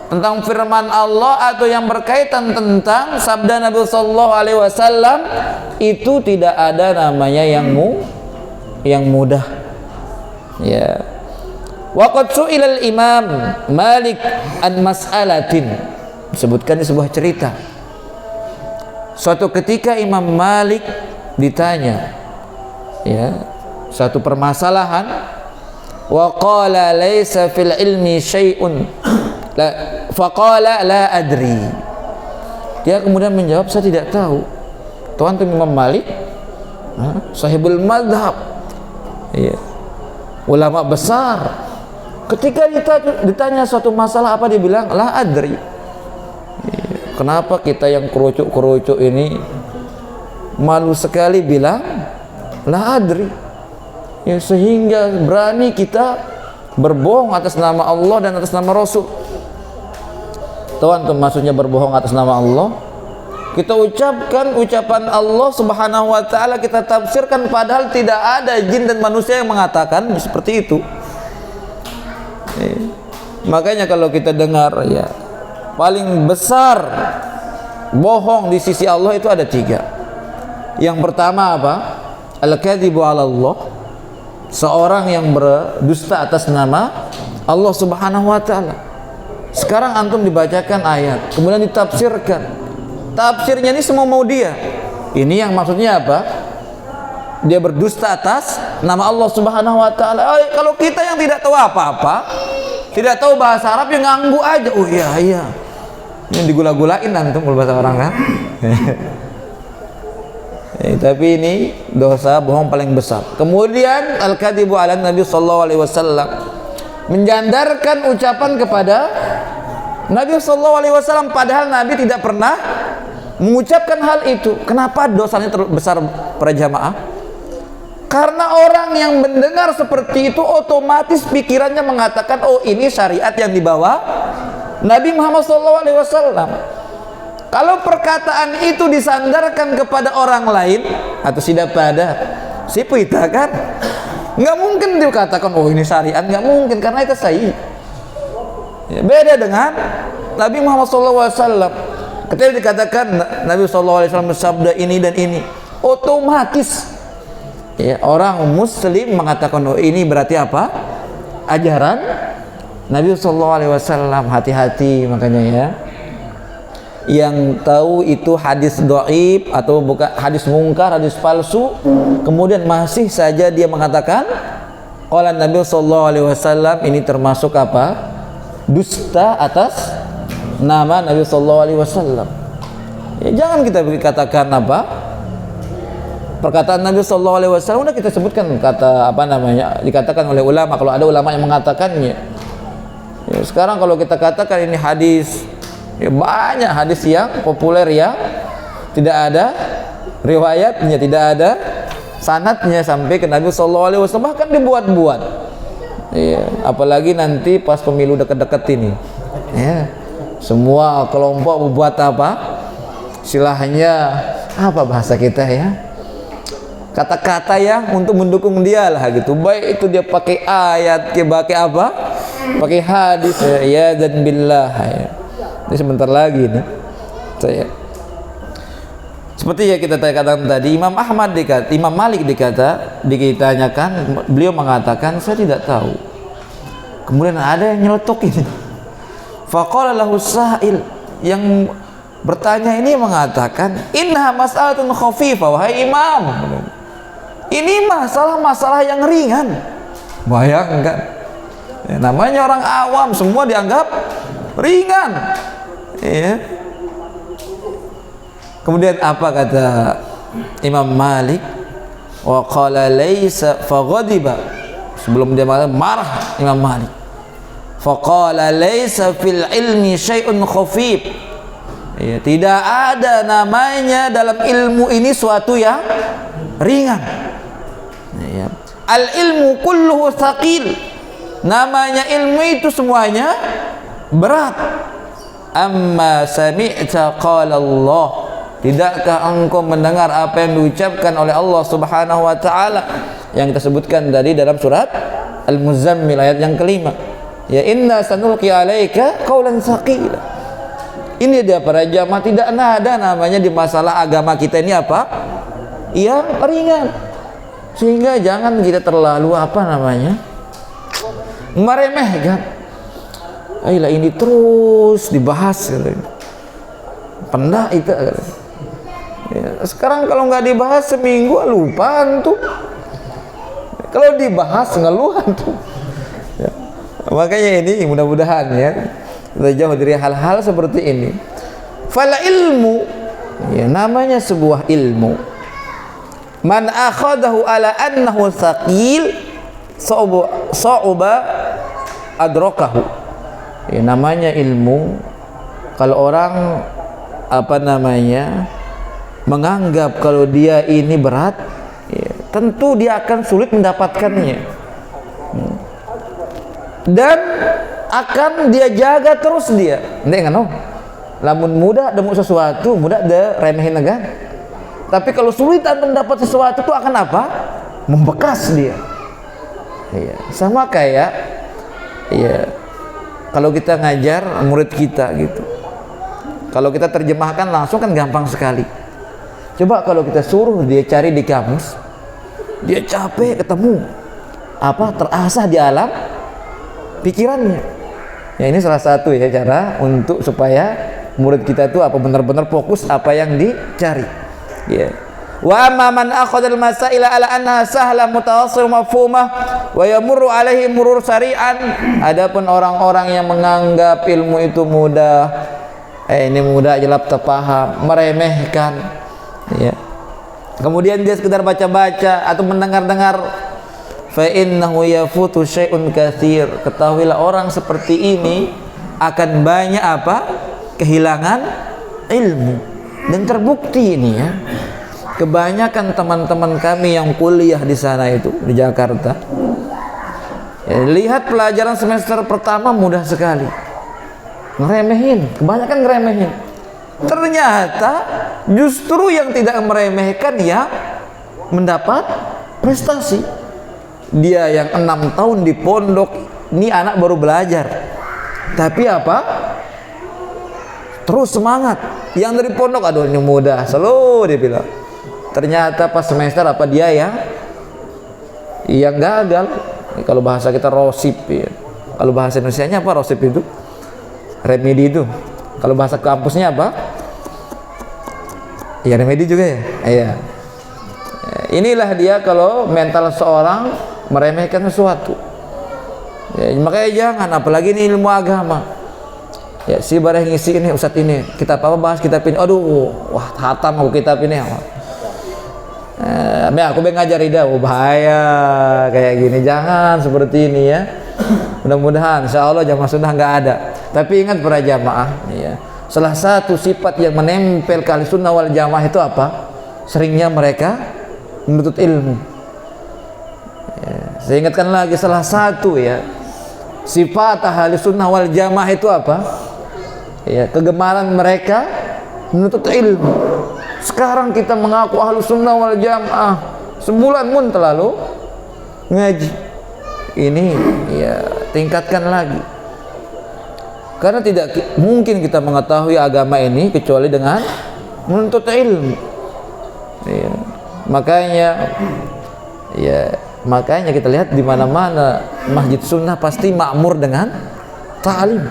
tentang firman Allah, atau yang berkaitan tentang sabda Nabi sallallahu alaihi wasallam, itu tidak ada namanya yang mudah. Ya. Waqad su'ila al-Imam Malik an mas'alatin. Disebutkan di sebuah cerita. Suatu ketika Imam Malik ditanya, ya, satu permasalahan, wa qala laisa fil ilmi syai'un, faqala la adri. Dia kemudian menjawab, saya tidak tahu. Tuan Imam Malik, sahibul madhab, ya, ulama besar. Ketika ditanya suatu masalah, apa dia bilang? La adri. Ya, kenapa kita yang kerucuk-kerucuk ini malu sekali bilang la adri, ya, sehingga berani kita berbohong atas nama Allah dan atas nama Rasul. Tahu maksudnya berbohong atas nama Allah? Kita ucapkan ucapan Allah Subhanahu wa taala, kita tafsirkan padahal tidak ada jin dan manusia yang mengatakan seperti itu. Makanya kalau kita dengar, ya, paling besar bohong di sisi Allah itu ada 3. Yang pertama apa? Al-kadhibu 'ala Allah. Seorang yang berdusta atas nama Allah Subhanahu wa taala. Sekarang antum dibacakan ayat, kemudian ditafsirkan. Tafsirnya ini semua mau dia. Ini yang maksudnya apa? Dia berdusta atas nama Allah Subhanahu wa taala. Kalau kita yang tidak tahu apa-apa, tidak tahu bahasa Arab, yang nganggu aja. Oh iya. Ini digula-gulain antum kalau bahasa orang kan. Tapi ini dosa bohong paling besar. Kemudian al-kadzibu 'ala Nabi sallallahu alaihi wasallam, menjandarkan ucapan kepada Nabi sallallahu alaihi wasallam padahal Nabi tidak pernah mengucapkan hal itu. Kenapa dosanya terbesar para jamaah? Karena orang yang mendengar seperti itu otomatis pikirannya mengatakan, oh, ini syariat yang dibawa Nabi Muhammad sallallahu alaihi wasallam. Kalau perkataan itu disandarkan kepada orang lain atau tidak pada si pita kan, nggak mungkin dikatakan oh ini syariat, nggak mungkin, karena itu sahih. Ya, beda dengan Nabi Muhammad SAW. Ketika dikatakan Nabi SAW bersabda ini dan ini, otomatis, ya, orang Muslim mengatakan oh ini berarti apa? Ajaran Nabi SAW. Hati-hati makanya, ya. Yang tahu itu hadis dhaif atau bukan hadis mungkar, hadis palsu, kemudian masih saja dia mengatakan qala Nabi sallallahu alaihi wasallam, ini termasuk apa? Dusta atas nama Nabi sallallahu alaihi wasallam. Ya, jangan kita katakan apa? Perkataan Nabi sallallahu alaihi wasallam udah kita sebutkan kata apa namanya? Dikatakan oleh ulama, kalau ada ulama yang mengatakannya. Ya, sekarang kalau kita katakan ini hadis, ya, banyak hadis yang populer ya, tidak ada riwayatnya, tidak ada sanadnya sampai ke Nabi sallallahu alaihi wasallam, bahkan dibuat-buat. Ya, apalagi nanti pas pemilu dekat-dekat ini, ya, semua kelompok membuat apa? Silahnya apa bahasa kita, ya? Kata-kata yang untuk mendukung dia lah gitu. Baik itu dia pakai ayat, dia pakai apa? Pakai hadis, ya dan billah, ya. Ini sebentar lagi nih saya, seperti yang kita katakan tadi, Imam Malik ditanyakan, beliau mengatakan saya tidak tahu. Kemudian ada yang nyeletuk ini, faqala lahu sa'il, yang bertanya ini mengatakan, inna mas'alatun khafifah, wahai imam, ini masalah yang ringan. Bayangkan, ya, namanya orang awam semua dianggap ringan. Ya. Kemudian apa kata Imam Malik? Wa qala laisa faghadiba. Sebelum dia marah Imam Malik. Fa qala laisa fil ilmi syai'un khafif. Ya, tidak ada namanya dalam ilmu ini suatu yang ringan. Ya. Al ilmu kulluhu thaqil. Namanya ilmu itu semuanya berat. Amma sami'ta qala Allah, tidakkah engkau mendengar apa yang diucapkan oleh Allah Subhanahu wa taala yang kita sebutkan tadi dalam surat Al-Muzammil ayat yang kelima, ya inna sanulqi alaika qaulan tsaqila. Ini dia para jamaah, tidak ada namanya di masalah agama kita ini apa yang ringan, sehingga jangan kita terlalu apa namanya meremehkan. Ayolah ini terus dibahas gitu. Pendak itu ya, sekarang kalau nggak dibahas seminggu lupa tuh, kalau dibahas ngeluh tuh ya. Makanya ini mudah-mudahan ya kita jauh dari hal-hal seperti ini. Fala ilmu, ya namanya sebuah ilmu, man akhadahu ala annahu thaqil sa'uba adrakahu. Ya, namanya ilmu, kalau orang apa namanya menganggap kalau dia ini berat, ya, tentu dia akan sulit mendapatkannya, dan akan dia jaga terus dia. Ndek kan? Lamun mudah demu sesuatu, mudah de remehin negan. Tapi kalau sulitan mendapat sesuatu itu akan apa? Membekas dia. Ya, sama kayak ya kalau kita ngajar murid kita gitu, kalau kita terjemahkan langsung kan gampang sekali. Coba kalau kita suruh dia cari di kamus, dia capek ketemu apa terasah di alam pikirannya. Ya ini salah satu ya cara untuk supaya murid kita itu apa benar-benar fokus apa yang dicari. Ya. Wa amma man akhadha al-masaila ala annaha sahla mutawassil mafhumah wa yamurru alaihi murur sari'an. Adapun orang-orang yang menganggap ilmu itu mudah, ini mudah jelap terpaham, meremehkan ya. Kemudian dia sekedar baca-baca atau mendengar-dengar, fa innahu yafutu syai'un katsir. Ketahuilah orang seperti ini akan banyak apa? Kehilangan ilmu. Dan terbukti ini ya. Kebanyakan teman-teman kami yang kuliah di sana itu di Jakarta, ya, lihat pelajaran semester pertama mudah sekali, ngeremehin, kebanyakan ngeremehin. Ternyata justru yang tidak meremehkan ya mendapat prestasi. Dia yang 6 tahun di pondok, ini anak baru belajar, tapi apa? Terus semangat. Yang dari pondok, aduh ini mudah, selalu dia bilang. Ternyata pas semester apa dia ya yang gagal. Kalau bahasa kita rosip ya. Kalau bahasa Indonesianya apa rosip itu? Remedi itu. Kalau bahasa kampusnya apa? Ya remedi juga ya. Iya. Inilah dia kalau mental seorang meremehkan sesuatu. Ya, makanya jangan, apalagi ini ilmu agama. Ya si bareng ngisi ini ustadz ini kitab apa bahas kitab ini. Aduh, wah hatam aku kitab ini. Aku ngajar ida, bahaya kayak gini, jangan seperti ini ya. Mudah-mudahan insya Allah jamaah sudah nggak ada. Tapi ingat para jamaah ya, salah satu sifat yang menempel ke Ahlussunnah wal Jamaah itu apa? Seringnya mereka menuntut ilmu ya. Saya ingatkan lagi salah satu ya sifat Ahlussunnah wal Jamaah itu apa ya, kegemaran mereka menuntut ilmu. Sekarang kita mengaku Ahlussunnah wal Jamaah, sebulan pun terlalu ngaji. Ini ya tingkatkan lagi, karena tidak mungkin kita mengetahui agama ini kecuali dengan menuntut ilmu ya. Makanya kita lihat di mana-mana masjid sunnah pasti makmur dengan ta'lim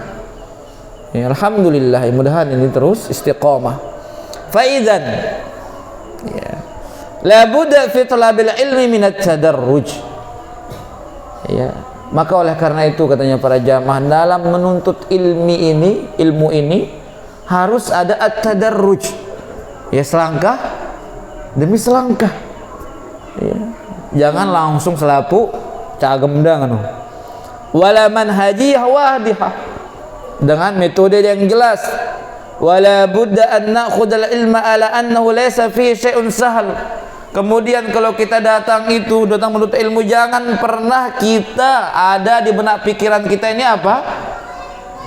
ya. Alhamdulillah, mudah-mudahan ini terus istiqomah. Faizan ya, la budda fi talabil ilmi min at-tadarruj ya. Maka oleh karena itu katanya para jamaah, dalam menuntut ilmu ini harus ada at-tadarruj ya, selangkah demi selangkah ya. Jangan langsung selapu cagem dengan wala manhajiyah wadihah, dengan metode yang jelas. Wala budda an na'khudal ilma ala annahu laysa fi syai'un sahal. Kemudian kalau kita datang menuntut ilmu, jangan pernah kita ada di benak pikiran kita ini apa?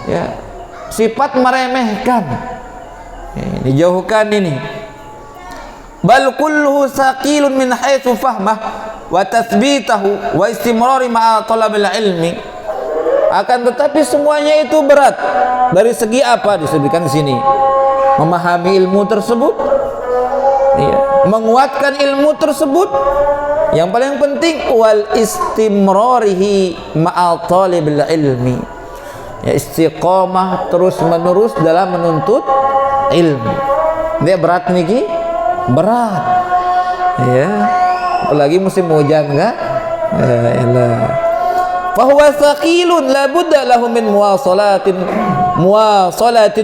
Ya, sifat meremehkan. Ya, dijauhkan ini. Bal kulluhu saqilun min haitsu fahmah wa tathbitahu wa istimrari ma'a talabil ilmi. Akan tetapi semuanya itu berat. Dari segi apa? Disebutkan di sini. Memahami ilmu tersebut, ya, menguatkan ilmu tersebut. Yang paling penting wal istimrarihi ma'a talibil ilmi. Ya, istiqamah terus menerus dalam menuntut ilmu. Dia berat nih, berat. Ya, apalagi musim hujan kan? Ya, fahuwa thaqilun la budda lahu min muwasalatin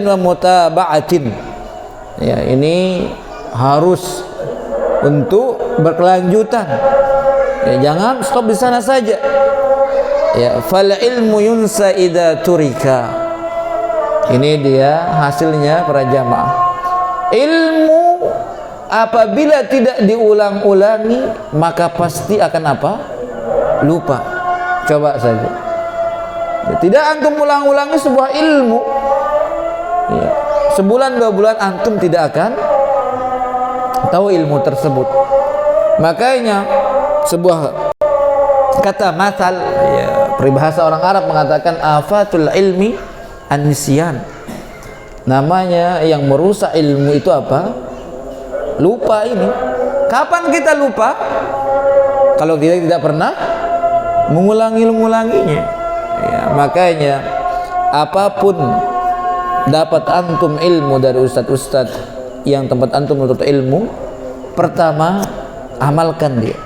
wa mutaba'atin. Ya, ini harus untuk berkelanjutan. Ya, jangan stop di sana saja. Ya, fal ilmu yunsa idza turika. Ini dia hasilnya para jamaah. Ilmu apabila tidak diulang-ulangi maka pasti akan apa? Lupa. Coba saja. Tidak antum ulang-ulangi sebuah ilmu, ya, sebulan 2 bulan antum tidak akan tahu ilmu tersebut. Makanya sebuah kata matal, ya, peribahasa orang Arab mengatakan afatul ilmi an-nisyan. Namanya yang merusak ilmu itu apa? Lupa ini. Kapan kita lupa? Kalau kita tidak pernah mengulanginya. Ya, makanya apapun dapat antum ilmu dari ustadz-ustadz yang tempat antum menuntut ilmu, pertama amalkan dia.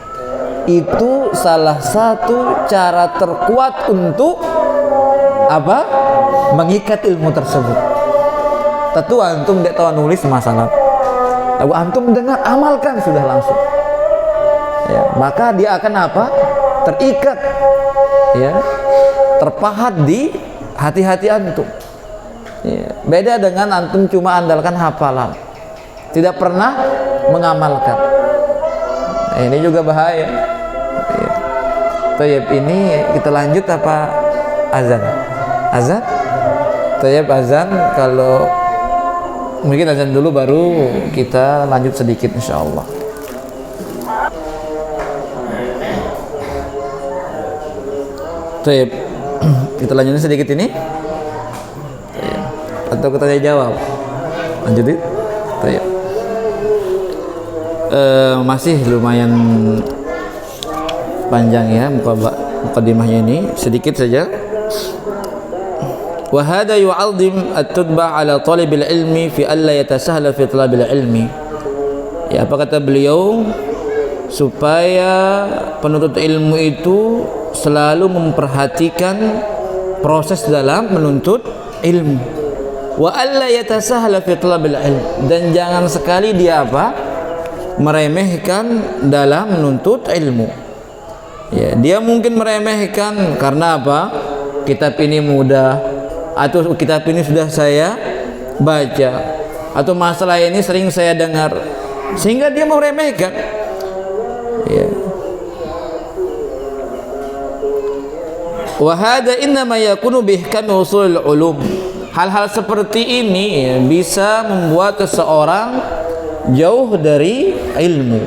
Itu salah satu cara terkuat untuk apa? Mengikat ilmu tersebut. Tentu antum tidak tahu nulis masalah. Lalu antum dengar, amalkan sudah langsung. Ya, maka dia akan apa? Terikat, ya, terpahat di hati-hati antum. Ya, beda dengan antum cuma andalkan hafalan, tidak pernah mengamalkan. Nah, ini juga bahaya. Ya. Tayyib, ini kita lanjut apa azan? Azan? Tayyib, azan. Kalau mungkin azan dulu baru kita lanjut sedikit insyaallah. Tayyib, kita lanjutin sedikit ini. Tayyib. Atau kita jawab? Lanjutin. Tayyib. Masih lumayan panjang ya mukadimahnya ini, sedikit saja. Wa hadha yu'adhim at-tudba' ala talibil ilmi fi alla yatasahhala fi talabil ilmi. Ya, apa kata beliau? Supaya penuntut ilmu itu selalu memperhatikan proses dalam menuntut ilmu. Wa alla yatasahhala fi talabil ilm, dan jangan sekali dia apa? Meremehkan dalam menuntut ilmu. Ya, dia mungkin meremehkan karena apa? Kitab ini mudah, atau kitab ini sudah saya baca, atau masalah ini sering saya dengar, sehingga dia meremehkan. Ya. Wa hadza innama yakunu bihkami usulul ulum. Hal-hal seperti ini bisa membuat seseorang jauh dari ilmu.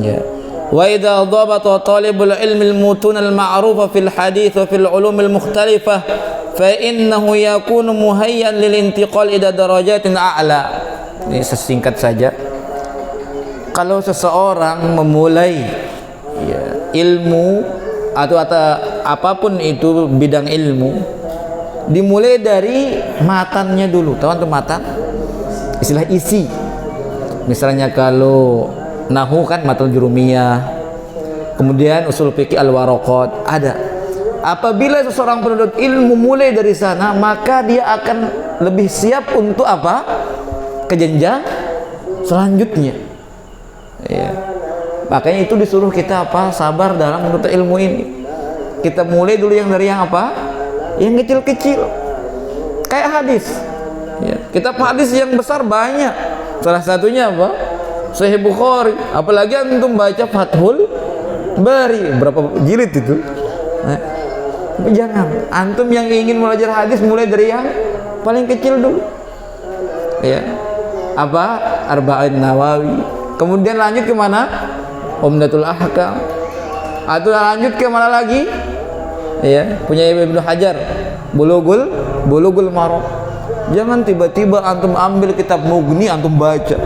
Ya. Wa idza dhabata talibul ilmi al-mutun al-ma'rufa fil hadits wa fil ulum al-mukhtalifah fa innahu yakunu muhayyan lil intiqal ila darajatin a'la. Ini sesingkat saja. Kalau seseorang memulai, ya, ilmu atau apapun itu bidang ilmu, dimulai dari matannya dulu. Tahu antum matan? Istilah isi. Misalnya kalau nahu kan matul jurumiyah, kemudian usul fikih al-waraqat ada. Apabila seseorang penuntut ilmu mulai dari sana, maka dia akan lebih siap untuk apa? Ke jenjang selanjutnya. Ya. Makanya itu disuruh kita apa? Sabar dalam menuntut ilmu ini. Kita mulai dulu yang dari yang apa? Yang kecil-kecil. Kayak hadis. Ya. Kitab hadis yang besar banyak. Salah satunya apa? Sahih Bukhari, apalagi antum baca Fathul Bari, berapa jilid itu? Tapi jangan, antum yang ingin belajar hadis mulai dari yang paling kecil dulu. Ya. Apa? Arba'in Nawawi. Kemudian lanjut ke mana? Umdatul Ahkam. Atau lanjut ke mana lagi? Ya, punya Ibnu Hajar, Bulughul Maram. Jangan tiba-tiba antum ambil kitab Mughni antum baca.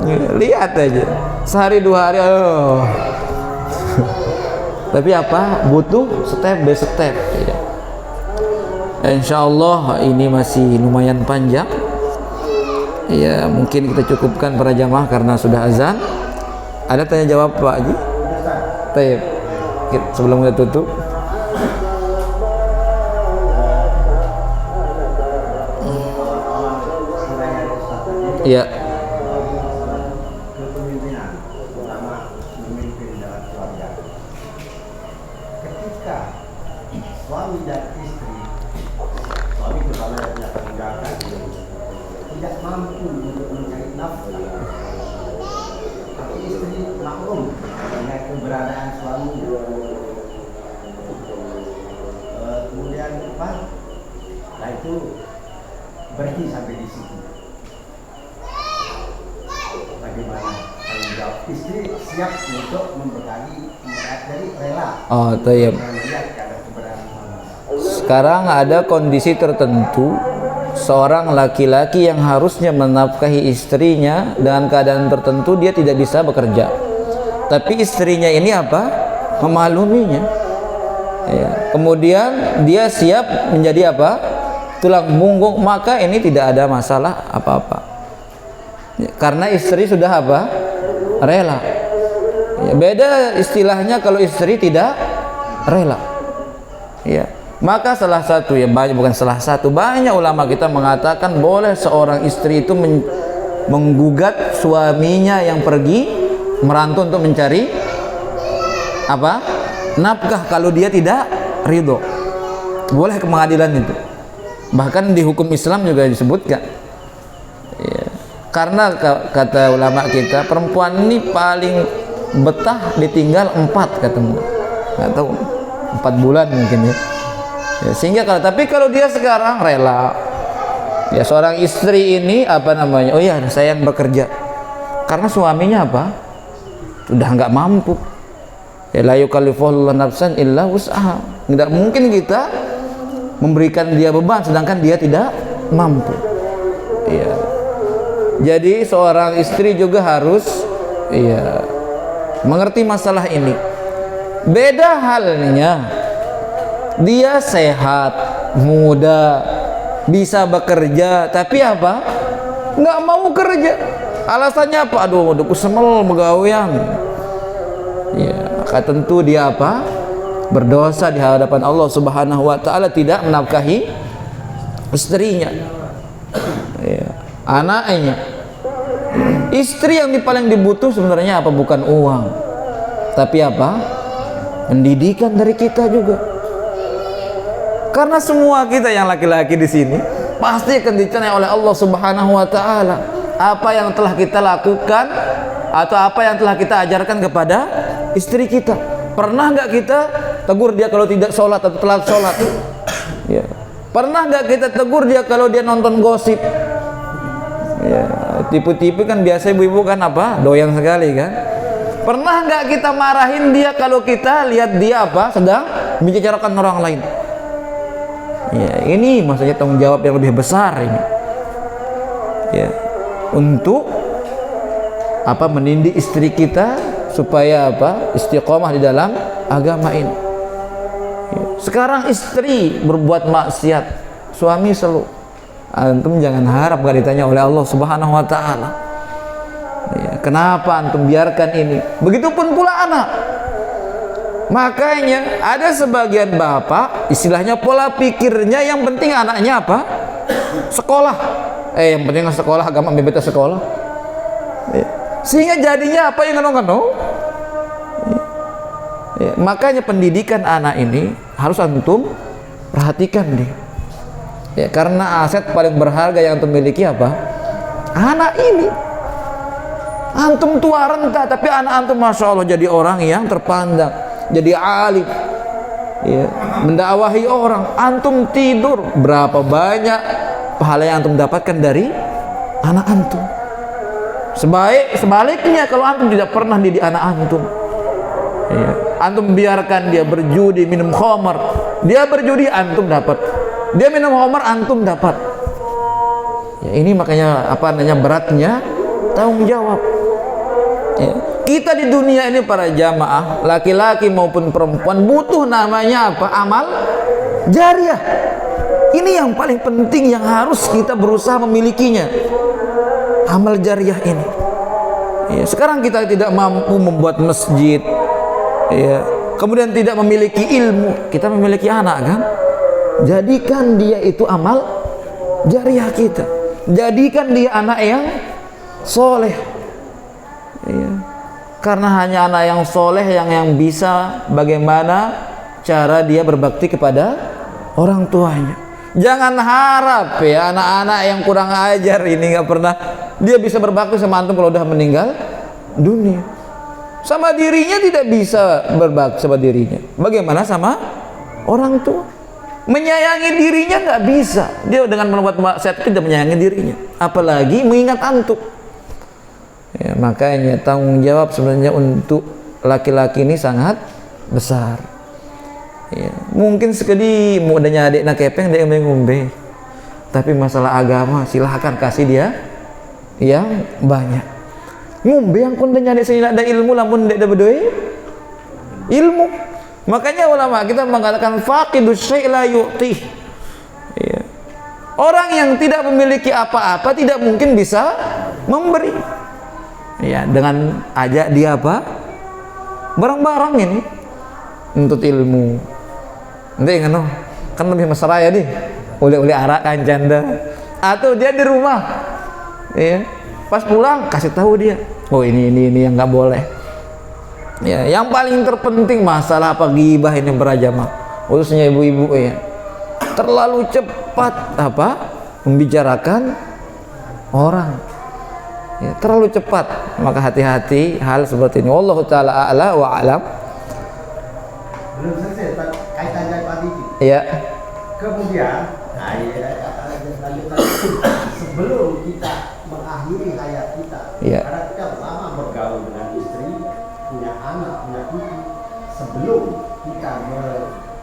Ya, lihat aja. Sehari 2 hari Tapi apa? Butuh step by step ya. Insyaallah ini masih lumayan panjang. Ya, mungkin kita cukupkan para jamaah karena sudah azan. Ada tanya jawab Pak Haji? Baik. Sebelum kita tutup. Ya. Kepemimpinan, terutama memimpin dalam keluarga. Ketika suami dan istri, suami terutama yang punya tanggung jawab tidak mampu untuk mencari nafkah, tapi istri maklum dengan keberadaan suaminya. Kemudian apa? Nah itu berhenti sampai di situ. Bagaimana tanggung jawab istri siap untuk membekali dari rela. Oh, tayyib. Sekarang ada kondisi tertentu seorang laki-laki yang harusnya menafkahi istrinya dengan keadaan tertentu dia tidak bisa bekerja. Tapi istrinya ini apa? Memakluminya. Ya. Kemudian dia siap menjadi apa? Tulang punggung, maka ini tidak ada masalah apa-apa. Ya, karena istri sudah apa? Rela. Ya, beda istilahnya kalau istri tidak rela. Ya. Maka salah satu, ya banyak, bukan salah satu, banyak ulama kita mengatakan boleh seorang istri itu menggugat suaminya yang pergi merantau untuk mencari apa? Nafkah kalau dia tidak ridho. Boleh ke pengadilan itu. Bahkan di hukum Islam juga disebutkan. Ya. Karena kata ulama kita, perempuan ini paling betah ditinggal 4 ketemu. Nggak tahu 4 bulan mungkin ya. Ya, sehingga tapi kalau dia sekarang rela, ya seorang istri ini apa namanya? Oh ya, saya yang bekerja. Karena suaminya apa? Sudah nggak mampu. Ya la yukallifullahu nafsan illa wus'aha. Tidak mungkin kita memberikan dia beban sedangkan dia tidak mampu. Ya. Jadi seorang istri juga harus ya mengerti masalah ini. Beda halnya dia sehat, muda, bisa bekerja, tapi apa? Nggak mau kerja. Alasannya apa? Aduh, kusemel begawean. Ya, maka tentu dia apa? Berdosa di hadapan Allah Subhanahu wa taala, tidak menafkahi istrinya. Ya, anaknya. Istri yang paling dibutuh sebenarnya apa? Bukan uang. Tapi apa? Pendidikan dari kita juga. Karena semua kita yang laki-laki di sini pasti akan dicatat oleh Allah Subhanahu wa taala apa yang telah kita lakukan atau apa yang telah kita ajarkan kepada istri kita. Pernah nggak kita tegur dia kalau tidak sholat atau telat sholat? Ya. Pernah nggak kita tegur dia kalau dia nonton gosip? Ya, tipu-tipu kan biasa ibu-ibu kan apa? Doyan sekali kan? Pernah nggak kita marahin dia kalau kita lihat dia apa? Sedang membicarakan orang lain? Ya, ini maksudnya tanggung jawab yang lebih besar ini. Ya, untuk apa? Mendidik istri kita supaya apa? Istiqomah di dalam agama ini. Ya. Sekarang istri berbuat maksiat, suami selalu. Antum jangan harap gak ditanya oleh Allah Subhanahu wa taala. Ya, kenapa antum biarkan ini? Begitupun pula anak. Makanya ada sebagian bapak istilahnya pola pikirnya yang penting anaknya apa? Sekolah. Yang penting sekolah, agama bebas sekolah. Ya. Sehingga jadinya apa yang ngeno-ngeno? Ya. Makanya pendidikan anak ini harus antum perhatikan dia. Ya, karena aset paling berharga yang antum miliki apa? Anak ini. Antum tua renta, tapi anak antum masya Allah jadi orang yang terpandang, jadi alim, ya, mendakwahi orang. Antum tidur, berapa banyak pahala yang antum dapatkan dari anak antum. Sebaliknya kalau antum tidak pernah didik anak antum, ya, antum biarkan dia berjudi, minum khamar, dia berjudi antum dapat, dia minum khamar antum dapat. Ya, ini makanya beratnya tanggung jawab. Ya. Kita di dunia ini para jamaah, laki-laki maupun perempuan, butuh namanya apa? Amal jariah. Ini yang paling penting yang harus kita berusaha memilikinya. Amal jariah ini. Ya, sekarang kita tidak mampu membuat masjid, ya, kemudian tidak memiliki ilmu, kita memiliki anak kan? Jadikan dia itu amal jariah kita. Jadikan dia anak yang soleh. Ya. Karena hanya anak yang soleh yang bisa bagaimana cara dia berbakti kepada orang tuanya. Jangan harap ya anak-anak yang kurang ajar ini nggak pernah dia bisa berbakti sama antum kalau udah meninggal dunia. Sama dirinya tidak bisa berbakti sama dirinya. Bagaimana sama orang tua? Menyayangi dirinya nggak bisa. Dia dengan membuat maksiat tidak menyayangi dirinya. Apalagi mengingat antum. Ya, makanya tanggung jawab sebenarnya untuk laki-laki ini sangat besar. Ya, mungkin sekali mudanya adik nak kepeng dia ngombe, tapi masalah agama silahkan kasih dia yang banyak. Ngombe yang kondenya adik sini ada ilmu, lamun tidak ada bedoi ilmu. Makanya ulama kita mengatakan faqidus syai' la yu'ti. Ya. Orang yang tidak memiliki apa-apa tidak mungkin bisa memberi. Ya, dengan ajak dia apa? Barang-barang ini untuk ilmu. Nanti kan lebih mesra ya deh. Uli-uli arak kan canda. Atau dia di rumah. Ya. Pas pulang kasih tahu dia. Oh ini yang nggak boleh. Ya, yang paling terpenting masalah apa ghibah ini berjamaah. Khususnya ibu-ibu ya. Terlalu cepat membicarakan orang. Ya, terlalu cepat, maka hati-hati hal seperti ini. Wallahu taala a'la wa a'lam. Belum selesai kaitannya tadi. Ya. Kemudian, sebelum kita mengakhiri hayat kita, Ya. karena kita lama bergaul dengan istri, punya anak, punya cucu. Sebelum kita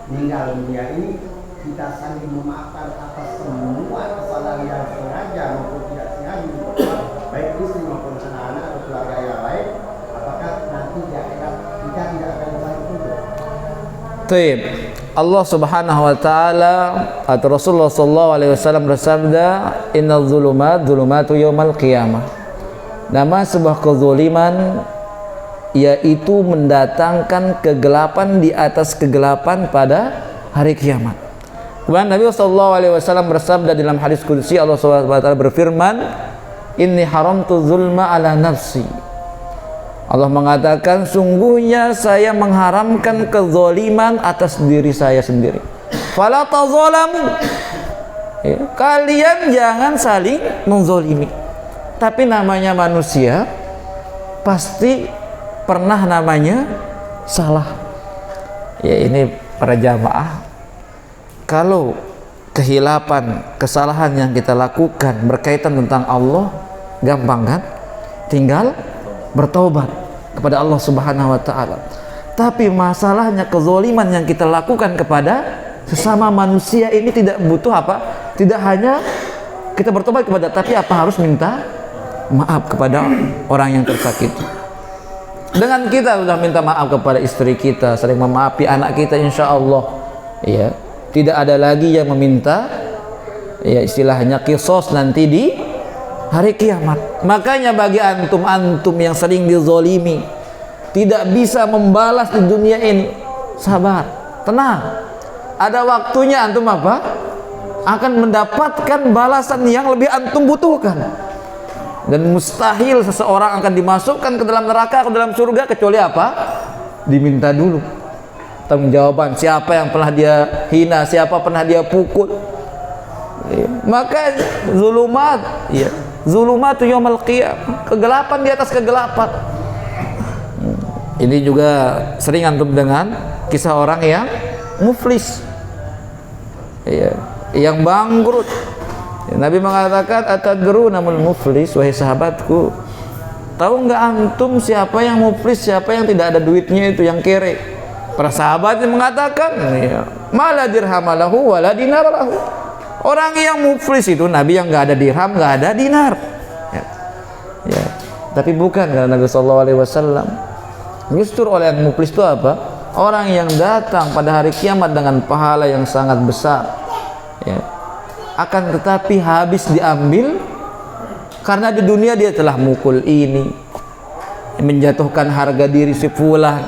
meninggal dunia ini, kita saling memaafkan atas semua kesalahan yang sengaja maupun tidak sengaja, baik istri maupun anak-anak atau keluarga yang lain. Apakah nanti di akhirat kita tidak akan saling tuntut? Taib. Allah Subhanahu wa taala atau Rasulullah sallallahu alaihi wasallam bersabda, "Innal dzulumatu yaumal qiyamah." Nama sebuah kezaliman yaitu mendatangkan kegelapan di atas kegelapan pada hari kiamat. Kemudian Nabi sallallahu alaihi wasallam bersabda dalam hadis qudsi, Allah Subhanahu wa taala berfirman, "Inni haramtu zulma ala nafsi." Allah mengatakan, sungguhnya saya mengharamkan kezaliman atas diri saya sendiri. Fala tazalamu. Ya, kalian jangan saling menzalimi. Tapi namanya manusia pasti pernah namanya salah. Ya, ini para jamaah, kalau kehilapan, kesalahan yang kita lakukan berkaitan tentang Allah, gampang kan? Tinggal bertaubat kepada Allah Subhanahu wa taala. Tapi masalahnya kezaliman yang kita lakukan kepada sesama manusia ini tidak butuh apa? Tidak hanya kita bertobat kepada, tapi apa harus minta maaf kepada orang yang tersakiti. Dengan kita sudah minta maaf kepada istri kita, sering memaafi anak kita, insya Allah ya, tidak ada lagi yang meminta ya istilahnya kisos nanti di hari kiamat. Makanya bagi antum yang sering dizolimi, tidak bisa membalas di dunia ini, sabar, tenang. Ada waktunya antum akan mendapatkan balasan yang lebih antum butuhkan. Dan mustahil seseorang akan dimasukkan ke dalam neraka atau dalam surga kecuali diminta dulu tanggung jawaban, siapa yang pernah dia hina, siapa pernah dia pukul. Maka zulumat ya, Zulumatu yaumal qiyamah, kegelapan di atas kegelapan. Ini juga sering antum dengan kisah orang yang muflis, ya, yang bangkrut. Ya, Nabi mengatakan, atadruna mal muflis, wahai sahabatku, tahu nggak antum siapa yang muflis, siapa yang tidak ada duitnya, itu yang kere? Para sahabatnya mengatakan, ya, mala dirhamalahu wala dinaralahu. Orang yang muflis itu Nabi yang nggak ada dirham, nggak ada dinar. Ya. Ya. Tapi bukan karena Nabi SAW. Justru oleh yang muflis itu apa? Orang yang datang pada hari kiamat dengan pahala yang sangat besar. Ya. Akan tetapi habis diambil karena di dunia dia telah mukul ini, menjatuhkan harga diri si fulan,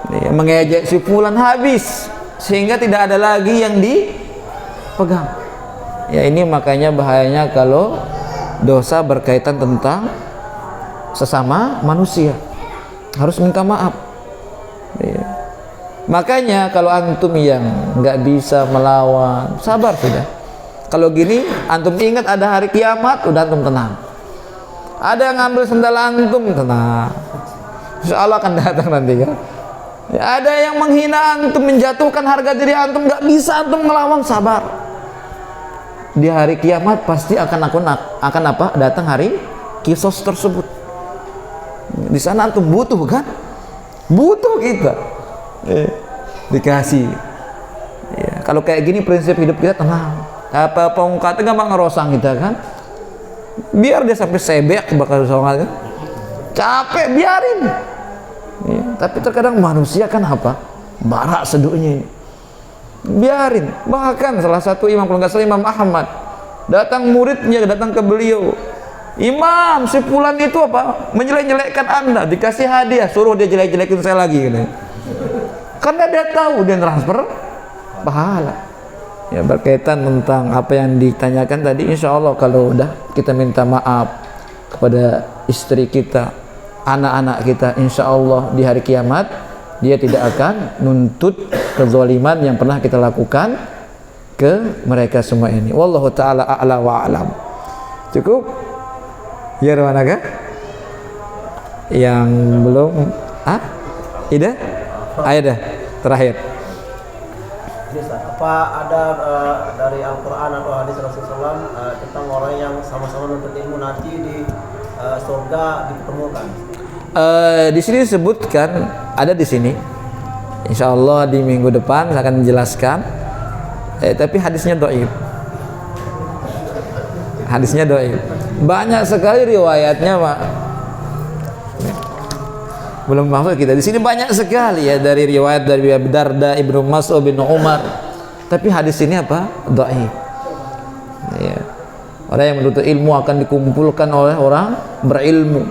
ya, mengejek si fulan, habis sehingga tidak ada lagi yang dipegang. Ya, ini makanya bahayanya kalau dosa berkaitan tentang sesama manusia, harus minta maaf. Ya. Makanya kalau antum yang nggak bisa melawan, sabar sudah. Kalau gini, antum ingat ada hari kiamat, udah antum tenang. Ada yang ngambil sendal antum, tenang. Insya Allah akan datang nanti kan. Ya, ada yang menghina antum, menjatuhkan harga diri antum, nggak bisa antum melawan, sabar. Di hari kiamat pasti akan apa? Datang hari kisos tersebut. Di sana antum butuh kan? Butuh kita. Dikasih. Ya, kalau kayak gini prinsip hidup kita tenang. Apa-apa ungkatnya gampang ngerosang kita kan, biar dia sampai sebek bakal songat kan, capek biarin ya. Tapi terkadang manusia kan apa, marah seduknya ini, biarin. Bahkan salah satu imam, kalau nggak salah Imam Ahmad, datang muridnya datang ke beliau, Imam, si fulan itu apa, menjelek-jelekkan anda, dikasih hadiah, suruh dia jelek-jelekin saya lagi gitu. Karena dia tahu dia transfer pahala. Ya, berkaitan tentang apa yang ditanyakan tadi, insya Allah kalau udah kita minta maaf kepada istri kita, anak-anak kita, insya Allah di hari kiamat dia tidak akan nuntut kezaliman yang pernah kita lakukan ke mereka semua ini. Wallahu ta'ala a'la wa a'lam. Cukup? Ya, manakah? Yang belum? Ida? Ayo dah, terakhir. Apa ada dari Al-Quran atau hadis Rasulullah SAW tentang orang yang sama-sama menuntut ilmu nanti di surga dipertemukan? Di sini disebutkan, ada di sini. Insya Allah di minggu depan saya akan menjelaskan. Tapi hadisnya dhaif. Hadisnya dhaif. Banyak sekali riwayatnya, Pak. Belum masuk kita. Di sini banyak sekali ya dari riwayat dari Abu Darda, Ibnu Mas'ud bin Umar. Tapi hadis ini apa? Dhaif. Ya. Orang yang menuntut ilmu akan dikumpulkan oleh orang berilmu.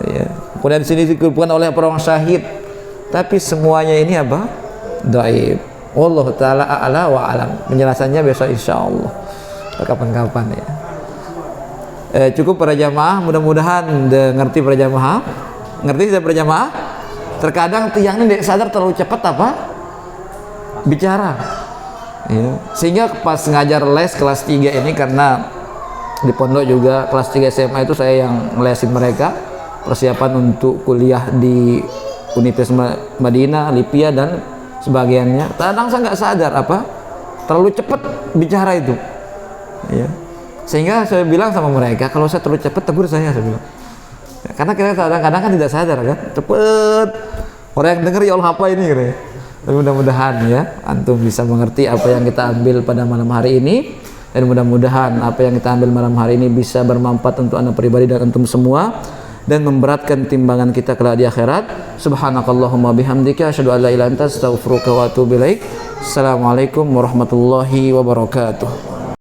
Ya. Kemudian di sini dikumpulkan oleh orang syahid. Tapi semuanya ini apa? Dhaif. Wallahu taala a'la wa alam. Penjelasannya besok insyaallah. Kapan-kapan ya. Cukup para jamaah, mudah-mudahan ngerti para jamaah. Ngerti tidak para jamaah? Terkadang tiang ini sadar terlalu cepat apa? Bicara. Ya. Sehingga pas ngajar les kelas 3 ini, karena di pondok juga kelas 3 SMA itu saya yang ngelesin mereka persiapan untuk kuliah di Universitas Madinah, Lipia dan sebagiannya. Kadang saya nggak sadar apa terlalu cepat bicara itu. Ya. Sehingga saya bilang sama mereka, kalau saya terlalu cepat tegur saya bilang. Ya, karena kita kadang-kadang kan tidak sadar kan, cepet orang yang dengar ya Allah apa ini gitu ya. Tapi mudah-mudahan ya antum bisa mengerti apa yang kita ambil pada malam hari ini, dan mudah-mudahan apa yang kita ambil malam hari ini bisa bermanfaat untuk anda pribadi dan antum semua, dan memberatkan timbangan kita kelak di akhirat. Subhanakallahumma bihamdika asyhadu an la ilaha illa anta astaghfiruka wa atubu ilaik. Assalamualaikum warahmatullahi wabarakatuh.